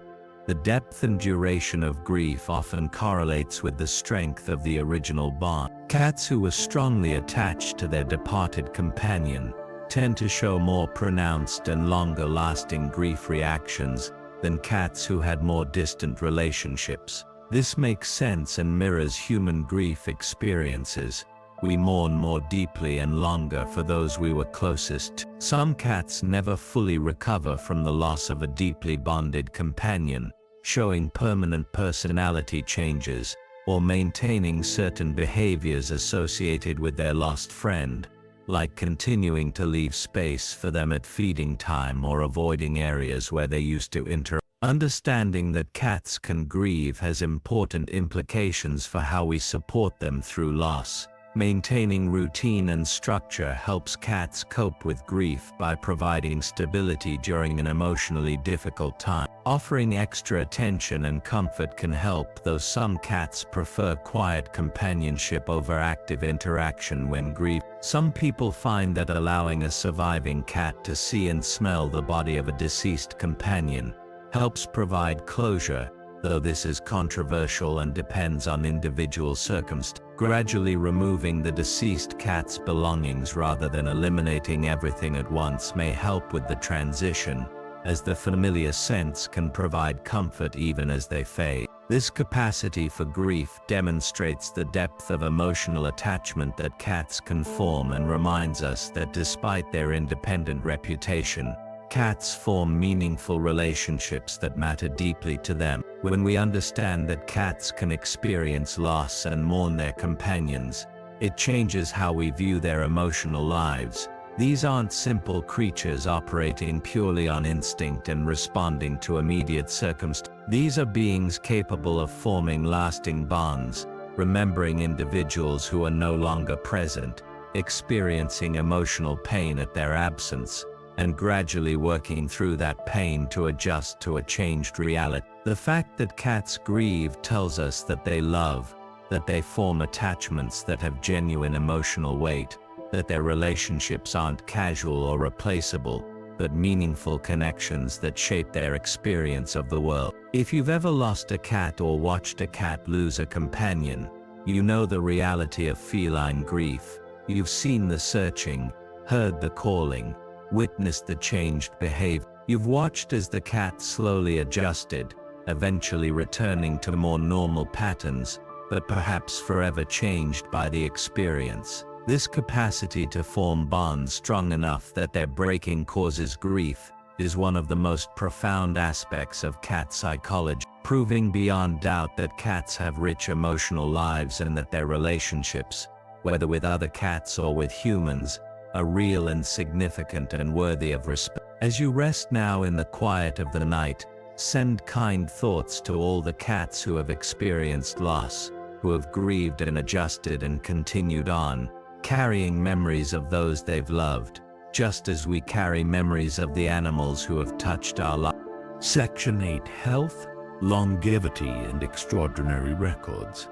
The depth and duration of grief often correlates with the strength of the original bond. Cats who were strongly attached to their departed companion tend to show more pronounced and longer-lasting grief reactions than cats who had more distant relationships. This makes sense and mirrors human grief experiences. We mourn more deeply and longer for those we were closest to. Some cats never fully recover from the loss of a deeply bonded companion, showing permanent personality changes or maintaining certain behaviors associated with their lost friend, like continuing to leave space for them at feeding time or avoiding areas where they used to interact. Understanding that cats can grieve has important implications for how we support them through loss. Maintaining routine and structure helps cats cope with grief by providing stability during an emotionally difficult time. Offering extra attention and comfort can help, though some cats prefer quiet companionship over active interaction when grieving. Some people find that allowing a surviving cat to see and smell the body of a deceased companion helps provide closure, though this is controversial and depends on individual circumstances. Gradually removing the deceased cat's belongings rather than eliminating everything at once may help with the transition, as the familiar scents can provide comfort even as they fade. This capacity for grief demonstrates the depth of emotional attachment that cats can form and reminds us that despite their independent reputation, cats form meaningful relationships that matter deeply to them. When we understand that cats can experience loss and mourn their companions, it changes how we view their emotional lives. These aren't simple creatures operating purely on instinct and responding to immediate circumstances. These are beings capable of forming lasting bonds, remembering individuals who are no longer present, experiencing emotional pain at their absence, and gradually working through that pain to adjust to a changed reality. The fact that cats grieve tells us that they love, that they form attachments that have genuine emotional weight, that their relationships aren't casual or replaceable, but meaningful connections that shape their experience of the world. If you've ever lost a cat or watched a cat lose a companion, you know the reality of feline grief. You've seen the searching, heard the calling, witnessed the changed behavior. You've watched as the cat slowly adjusted, eventually returning to more normal patterns, but perhaps forever changed by the experience. This capacity to form bonds strong enough that their breaking causes grief is one of the most profound aspects of cat psychology, proving beyond doubt that cats have rich emotional lives and that their relationships, whether with other cats or with humans, are real and significant and worthy of respect. As you rest now in the quiet of the night, send kind thoughts to all the cats who have experienced loss, who have grieved and adjusted and continued on, carrying memories of those they've loved, just as we carry memories of the animals who have touched our lives. Section 8: Health, Longevity and Extraordinary Records.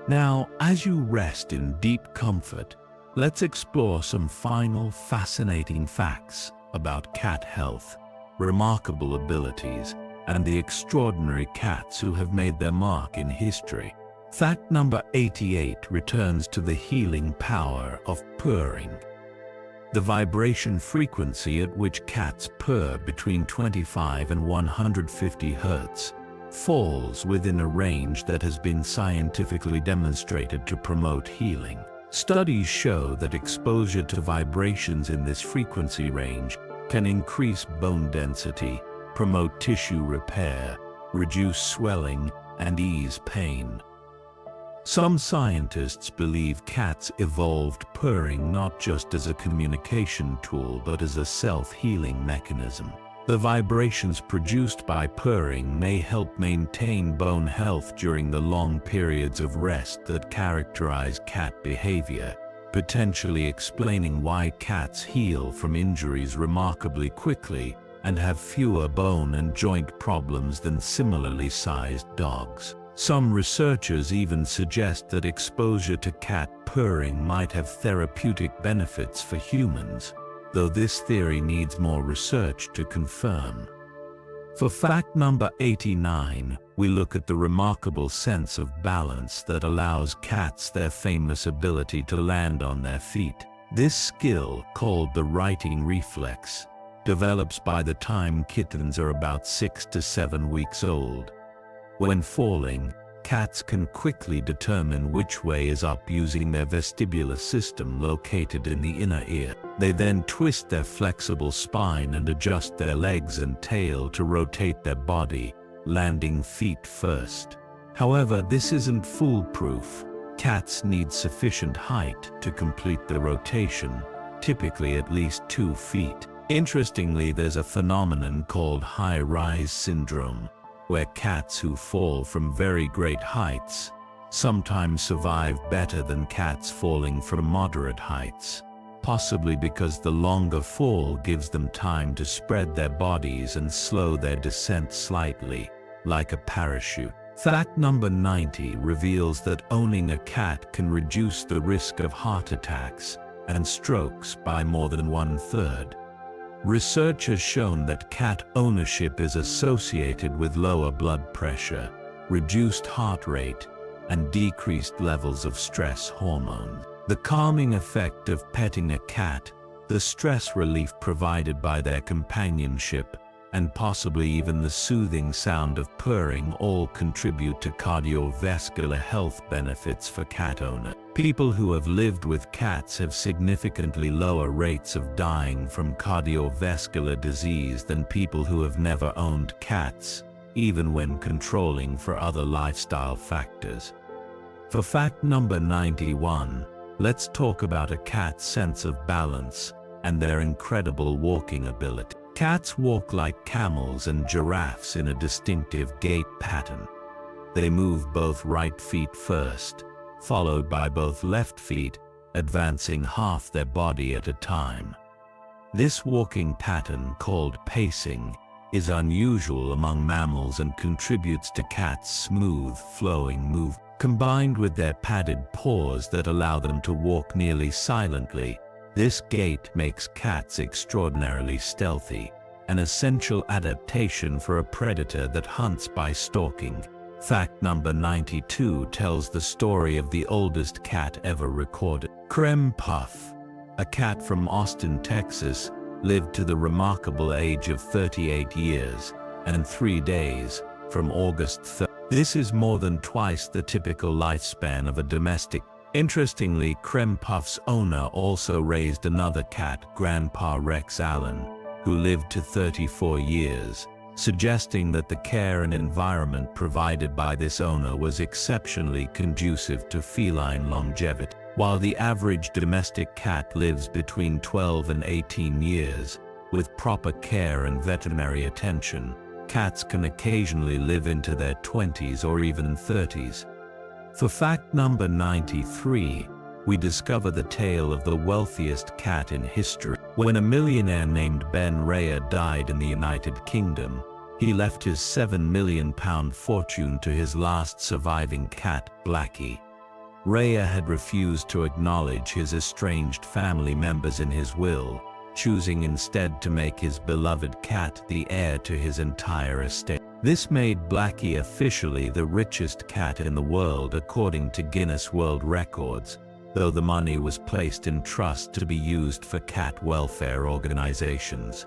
Now, as you rest in deep comfort, let's explore some final fascinating facts about cat health, remarkable abilities, and the extraordinary cats who have made their mark in history. Fact number 88 returns to the healing power of purring. The vibration frequency at which cats purr, between 25 and 150 Hz, falls within a range that has been scientifically demonstrated to promote healing. Studies show that exposure to vibrations in this frequency range can increase bone density, promote tissue repair, reduce swelling, and ease pain. Some scientists believe cats evolved purring not just as a communication tool but as a self-healing mechanism. The vibrations produced by purring may help maintain bone health during the long periods of rest that characterize cat behavior, potentially explaining why cats heal from injuries remarkably quickly and have fewer bone and joint problems than similarly sized dogs. Some researchers even suggest that exposure to cat purring might have therapeutic benefits for humans, though this theory needs more research to confirm. For fact number 89, we look at the remarkable sense of balance that allows cats their famous ability to land on their feet. This skill, called the righting reflex, develops by the time kittens are about 6 to 7 weeks old. When falling, cats can quickly determine which way is up using their vestibular system located in the inner ear. They then twist their flexible spine and adjust their legs and tail to rotate their body, landing feet first. However, this isn't foolproof. Cats need sufficient height to complete the rotation, typically at least 2 feet. Interestingly, there's a phenomenon called high-rise syndrome, where cats who fall from very great heights sometimes survive better than cats falling from moderate heights, possibly because the longer fall gives them time to spread their bodies and slow their descent slightly, like a parachute. Fact number 90 reveals that owning a cat can reduce the risk of heart attacks and strokes by more than 1/3. Research has shown that cat ownership is associated with lower blood pressure, reduced heart rate, and decreased levels of stress hormones. The calming effect of petting a cat, the stress relief provided by their companionship, and possibly even the soothing sound of purring all contribute to cardiovascular health benefits for cat owners. People who have lived with cats have significantly lower rates of dying from cardiovascular disease than people who have never owned cats, even when controlling for other lifestyle factors. For fact number 91, let's talk about a cat's sense of balance and their incredible walking ability. Cats walk like camels and giraffes in a distinctive gait pattern. They move both right feet first, followed by both left feet, advancing half their body at a time. This walking pattern, called pacing, is unusual among mammals and contributes to cats' smooth, flowing movement. Combined with their padded paws that allow them to walk nearly silently, this gait makes cats extraordinarily stealthy, an essential adaptation for a predator that hunts by stalking. Fact number 92 tells the story of the oldest cat ever recorded. Creme Puff, a cat from Austin, Texas, lived to the remarkable age of 38 years and 3 days, from August 3rd. This is more than twice the typical lifespan of a domestic. Interestingly, Creme Puff's owner also raised another cat, Grandpa Rex Allen, who lived to 34 years, suggesting that the care and environment provided by this owner was exceptionally conducive to feline longevity. While the average domestic cat lives between 12 and 18 years, with proper care and veterinary attention, cats can occasionally live into their 20s or even 30s. For fact number 93, we discover the tale of the wealthiest cat in history. When a millionaire named Ben Raya died in the United Kingdom, he left his £7 million fortune to his last surviving cat, Blackie. Raya had refused to acknowledge his estranged family members in his will, choosing instead to make his beloved cat the heir to his entire estate. This made Blackie officially the richest cat in the world according to Guinness World Records, though the money was placed in trust to be used for cat welfare organizations.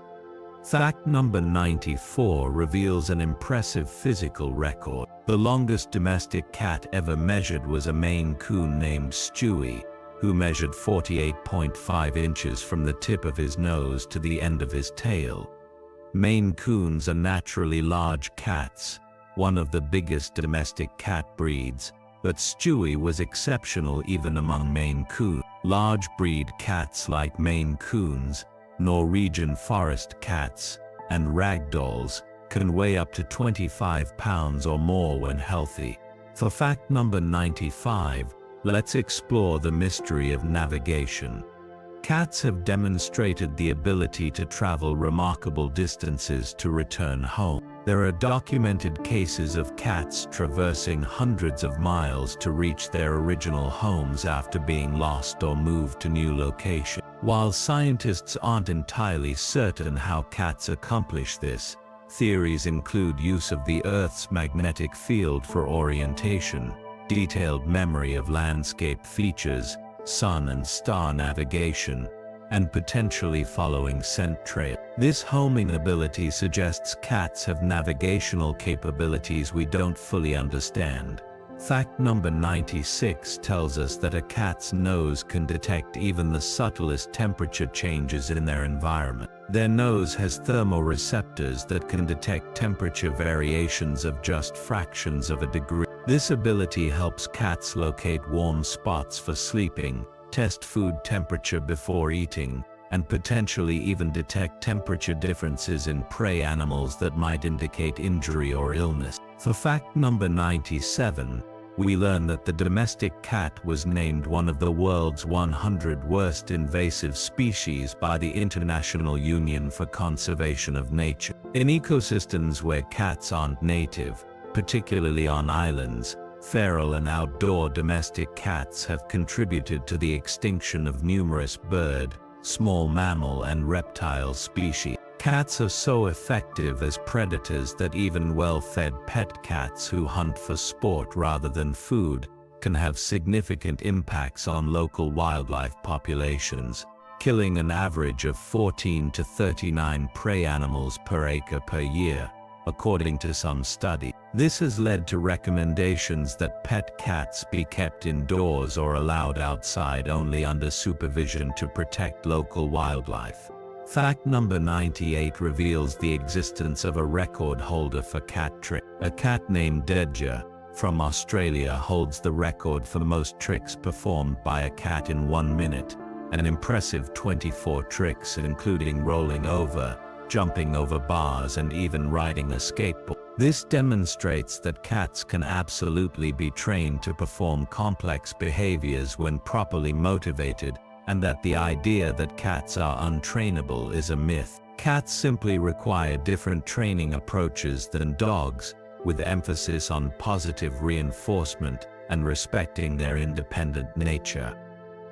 Fact number 94 reveals an impressive physical record. The longest domestic cat ever measured was a Maine Coon named Stewie, who measured 48.5 inches from the tip of his nose to the end of his tail. Maine Coons are naturally large cats, one of the biggest domestic cat breeds, but Stewie was exceptional even among Maine Coons. Large breed cats like Maine Coons, Norwegian forest cats, and ragdolls can weigh up to 25 pounds or more when healthy. For fact number 95, let's explore the mystery of navigation. Cats have demonstrated the ability to travel remarkable distances to return home. There are documented cases of cats traversing hundreds of miles to reach their original homes after being lost or moved to new locations. While scientists aren't entirely certain how cats accomplish this, theories include use of the Earth's magnetic field for orientation, detailed memory of landscape features, sun and star navigation, and potentially following scent trail. This homing ability suggests cats have navigational capabilities we don't fully understand. Fact number 96 tells us that a cat's nose can detect even the subtlest temperature changes in their environment. Their nose has thermoreceptors that can detect temperature variations of just fractions of a degree. This ability helps cats locate warm spots for sleeping, test food temperature before eating, and potentially even detect temperature differences in prey animals that might indicate injury or illness. For fact number 97, we learn that the domestic cat was named one of the world's 100 worst invasive species by the International Union for Conservation of Nature. In ecosystems where cats aren't native, particularly on islands, feral and outdoor domestic cats have contributed to the extinction of numerous bird, small mammal and reptile species. Cats are so effective as predators that even well-fed pet cats who hunt for sport rather than food can have significant impacts on local wildlife populations, killing an average of 14 to 39 prey animals per acre per year, according to some study. This has led to recommendations that pet cats be kept indoors or allowed outside only under supervision to protect local wildlife. Fact number 98 reveals the existence of a record holder for cat tricks. A cat named Dedja from Australia holds the record for most tricks performed by a cat in 1 minute, an impressive 24 tricks including rolling over, jumping over bars and even riding a skateboard. This demonstrates that cats can absolutely be trained to perform complex behaviors when properly motivated, and that the idea that cats are untrainable is a myth. Cats simply require different training approaches than dogs, with emphasis on positive reinforcement and respecting their independent nature.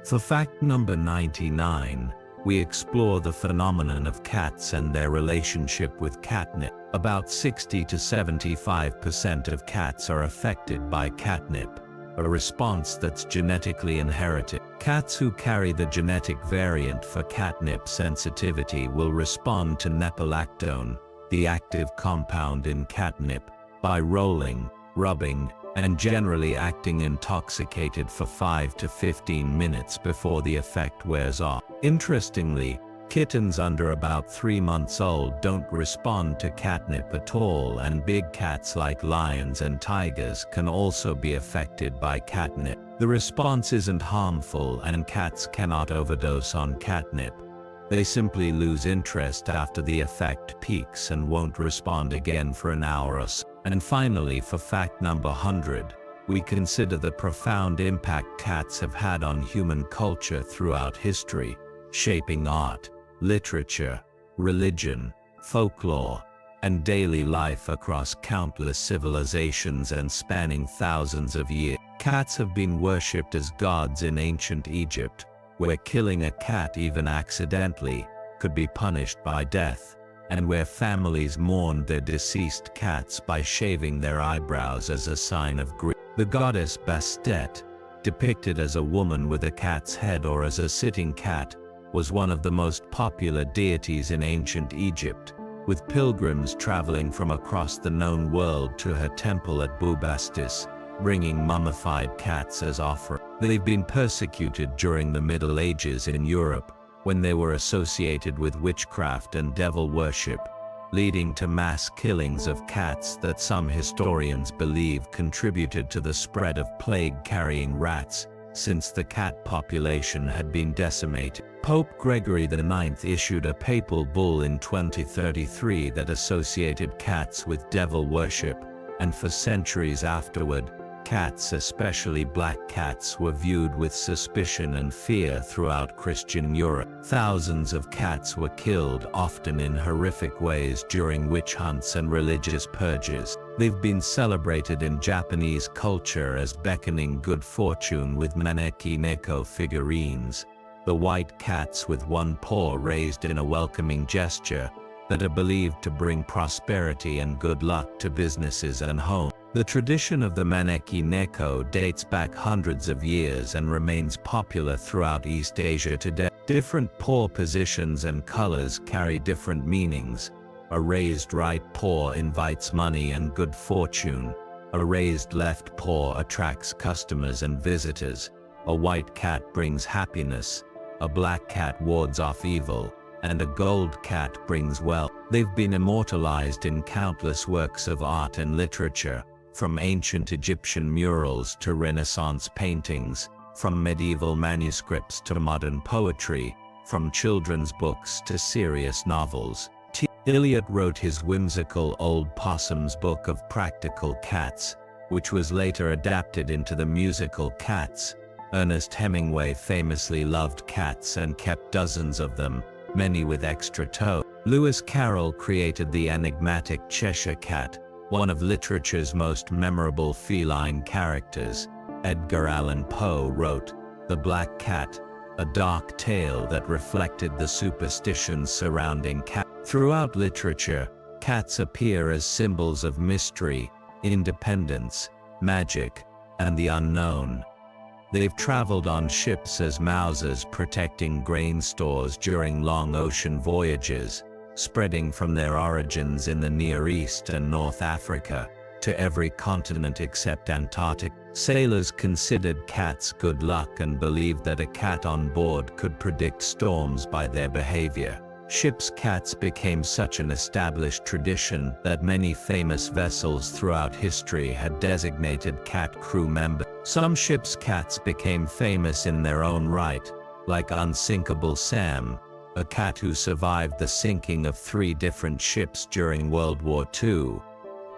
For fact number 99, we explore the phenomenon of cats and their relationship with catnip. About 60 to 75% of cats are affected by catnip, a response that's genetically inherited. Cats who carry the genetic variant for catnip sensitivity will respond to nepetalactone, the active compound in catnip, by rolling, rubbing, and generally acting intoxicated for 5 to 15 minutes before the effect wears off. Interestingly, kittens under about 3 months old don't respond to catnip at all, and big cats like lions and tigers can also be affected by catnip. The response isn't harmful and cats cannot overdose on catnip. They simply lose interest after the effect peaks and won't respond again for an hour or so. And finally, for fact number 100, we consider the profound impact cats have had on human culture throughout history, shaping art, literature, religion, folklore, and daily life across countless civilizations and spanning thousands of years. Cats have been worshipped as gods in ancient Egypt, where killing a cat even accidentally could be punished by death, and where families mourned their deceased cats by shaving their eyebrows as a sign of grief. The goddess Bastet, depicted as a woman with a cat's head or as a sitting cat, was one of the most popular deities in ancient Egypt, with pilgrims traveling from across the known world to her temple at Bubastis, bringing mummified cats as offering. They've been persecuted during the Middle Ages in Europe, when they were associated with witchcraft and devil worship, leading to mass killings of cats that some historians believe contributed to the spread of plague-carrying rats, since the cat population had been decimated. Pope Gregory IX issued a papal bull in 2033 that associated cats with devil worship, and for centuries afterward, cats, especially black cats, were viewed with suspicion and fear throughout Christian Europe. Thousands of cats were killed, often in horrific ways, during witch hunts and religious purges. They've been celebrated in Japanese culture as beckoning good fortune with maneki neko figurines, the white cats with one paw raised in a welcoming gesture, that are believed to bring prosperity and good luck to businesses and homes. The tradition of the maneki neko dates back hundreds of years and remains popular throughout East Asia today. Different paw positions and colors carry different meanings. A raised right paw invites money and good fortune. A raised left paw attracts customers and visitors. A white cat brings happiness. A black cat wards off evil. And a gold cat brings wealth. They've been immortalized in countless works of art and literature, from ancient Egyptian murals to Renaissance paintings, from medieval manuscripts to modern poetry, from children's books to serious novels. T. Eliot wrote his whimsical Old Possum's Book of Practical Cats, which was later adapted into the musical Cats. Ernest Hemingway famously loved cats and kept dozens of them, many with extra toes. Lewis Carroll created the enigmatic Cheshire Cat, one of literature's most memorable feline characters. Edgar Allan Poe wrote The Black Cat, a dark tale that reflected the superstitions surrounding cats. Throughout literature, cats appear as symbols of mystery, independence, magic, and the unknown. They've traveled on ships as mousers protecting grain stores during long ocean voyages, spreading from their origins in the Near East and North Africa, to every continent except Antarctica. Sailors considered cats good luck and believed that a cat on board could predict storms by their behavior. Ship's cats became such an established tradition that many famous vessels throughout history had designated cat crew members. Some ships' cats became famous in their own right, like Unsinkable Sam, a cat who survived the sinking of 3 different ships during World War II.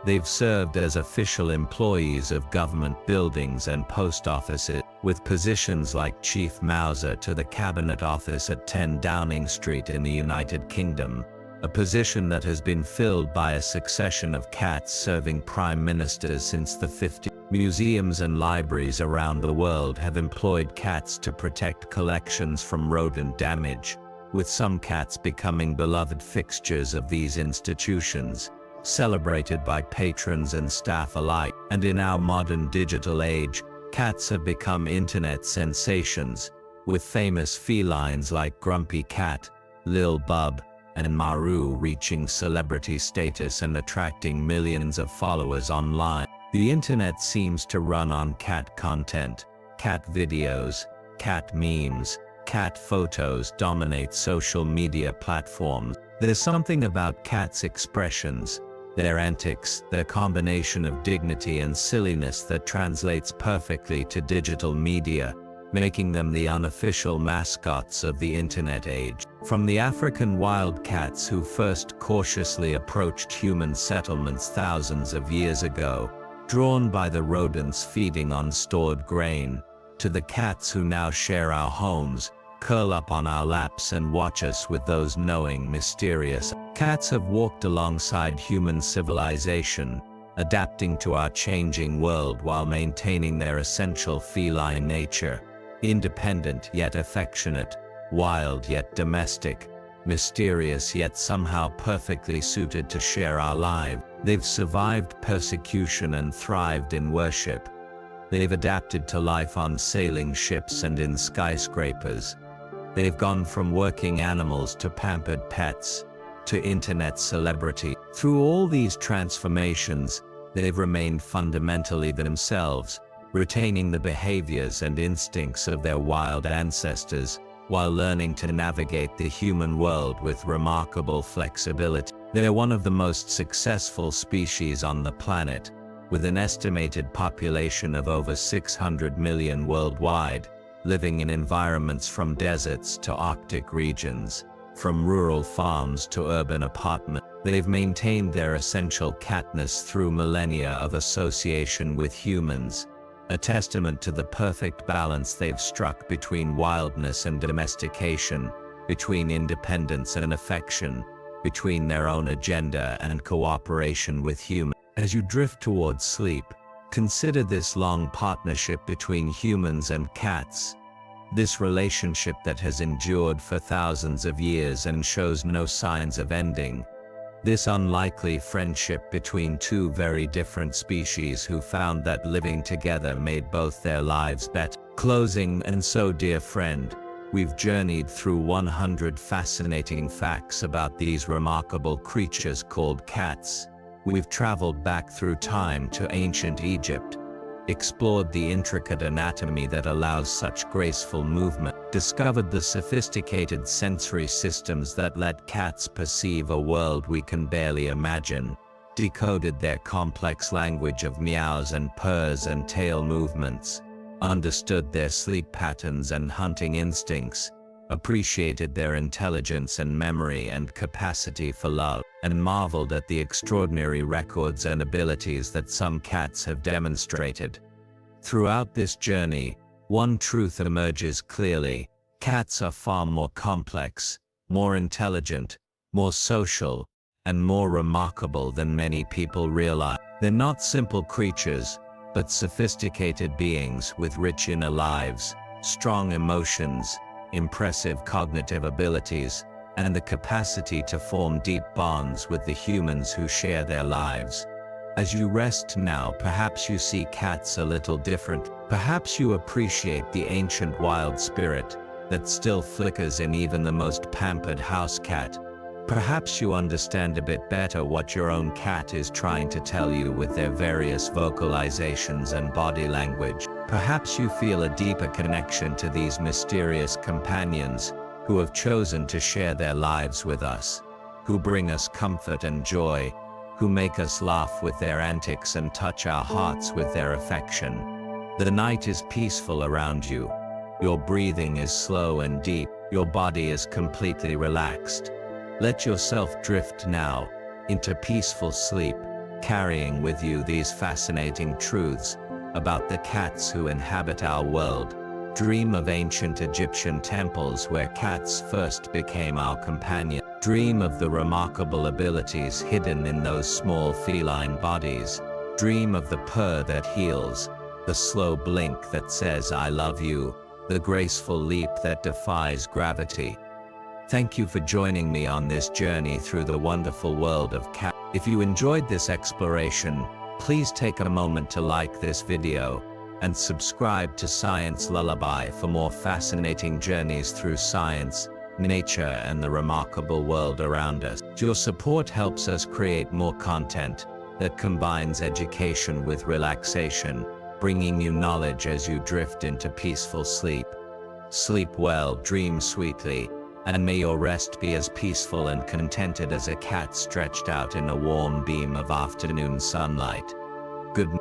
They've served as official employees of government buildings and post offices, with positions like Chief Mouser to the Cabinet Office at 10 Downing Street in the United Kingdom, a position that has been filled by a succession of cats serving prime ministers since the 50s. Museums and libraries around the world have employed cats to protect collections from rodent damage, with some cats becoming beloved fixtures of these institutions, celebrated by patrons and staff alike. And in our modern digital age, cats have become internet sensations, with famous felines like Grumpy Cat, Lil Bub, and Maru reaching celebrity status and attracting millions of followers online. The internet seems to run on cat content. Cat videos, cat memes, cat photos dominate social media platforms. There's something about cats' expressions, their antics, their combination of dignity and silliness that translates perfectly to digital media, making them the unofficial mascots of the internet age. From the African wildcats who first cautiously approached human settlements thousands of years ago, drawn by the rodents feeding on stored grain, to the cats who now share our homes, curl up on our laps and watch us with those knowing, mysterious. Cats have walked alongside human civilization, adapting to our changing world while maintaining their essential feline nature. Independent yet affectionate, wild yet domestic, mysterious yet somehow perfectly suited to share our lives. They've survived persecution and thrived in worship. They've adapted to life on sailing ships and in skyscrapers. They've gone from working animals to pampered pets, to internet celebrity. Through all these transformations, they've remained fundamentally themselves, retaining the behaviors and instincts of their wild ancestors, while learning to navigate the human world with remarkable flexibility. They're one of the most successful species on the planet, with an estimated population of over 600 million worldwide, living in environments from deserts to Arctic regions, from rural farms to urban apartments. They've maintained their essential catness through millennia of association with humans, a testament to the perfect balance they've struck between wildness and domestication, between independence and affection, between their own agenda and cooperation with humans. As you drift towards sleep, consider this long partnership between humans and cats. This relationship that has endured for thousands of years and shows no signs of ending. This unlikely friendship between two very different species who found that living together made both their lives better. Closing. And so, dear friend, we've journeyed through 100 fascinating facts about these remarkable creatures called cats. We've traveled back through time to ancient Egypt, explored the intricate anatomy that allows such graceful movement, discovered the sophisticated sensory systems that let cats perceive a world we can barely imagine, decoded their complex language of meows and purrs and tail movements, understood their sleep patterns and hunting instincts, appreciated their intelligence and memory and capacity for love, and marveled at the extraordinary records and abilities that some cats have demonstrated. Throughout this journey, one truth emerges clearly: cats are far more complex, more intelligent, more social, and more remarkable than many people realize. They're not simple creatures, but sophisticated beings with rich inner lives, strong emotions, impressive cognitive abilities, and the capacity to form deep bonds with the humans who share their lives. As you rest now, perhaps you see cats a little different. Perhaps you appreciate the ancient wild spirit that still flickers in even the most pampered house cat. Perhaps you understand a bit better what your own cat is trying to tell you with their various vocalizations and body language. Perhaps you feel a deeper connection to these mysterious companions who have chosen to share their lives with us, who bring us comfort and joy, who make us laugh with their antics and touch our hearts with their affection. The night is peaceful around you. Your breathing is slow and deep. Your body is completely relaxed. Let yourself drift now into peaceful sleep, carrying with you these fascinating truths about the cats who inhabit our world. Dream of ancient Egyptian temples where cats first became our companion. Dream of the remarkable abilities hidden in those small feline bodies. Dream of the purr that heals, the slow blink that says I love you, the graceful leap that defies gravity. Thank you for joining me on this journey through the wonderful world of cats. If you enjoyed this exploration, please take a moment to like this video and subscribe to Science Lullaby for more fascinating journeys through science, nature, and the remarkable world around us. Your support helps us create more content that combines education with relaxation, bringing you knowledge as you drift into peaceful sleep. Sleep well, dream sweetly, and may your rest be as peaceful and contented as a cat stretched out in a warm beam of afternoon sunlight. Good night.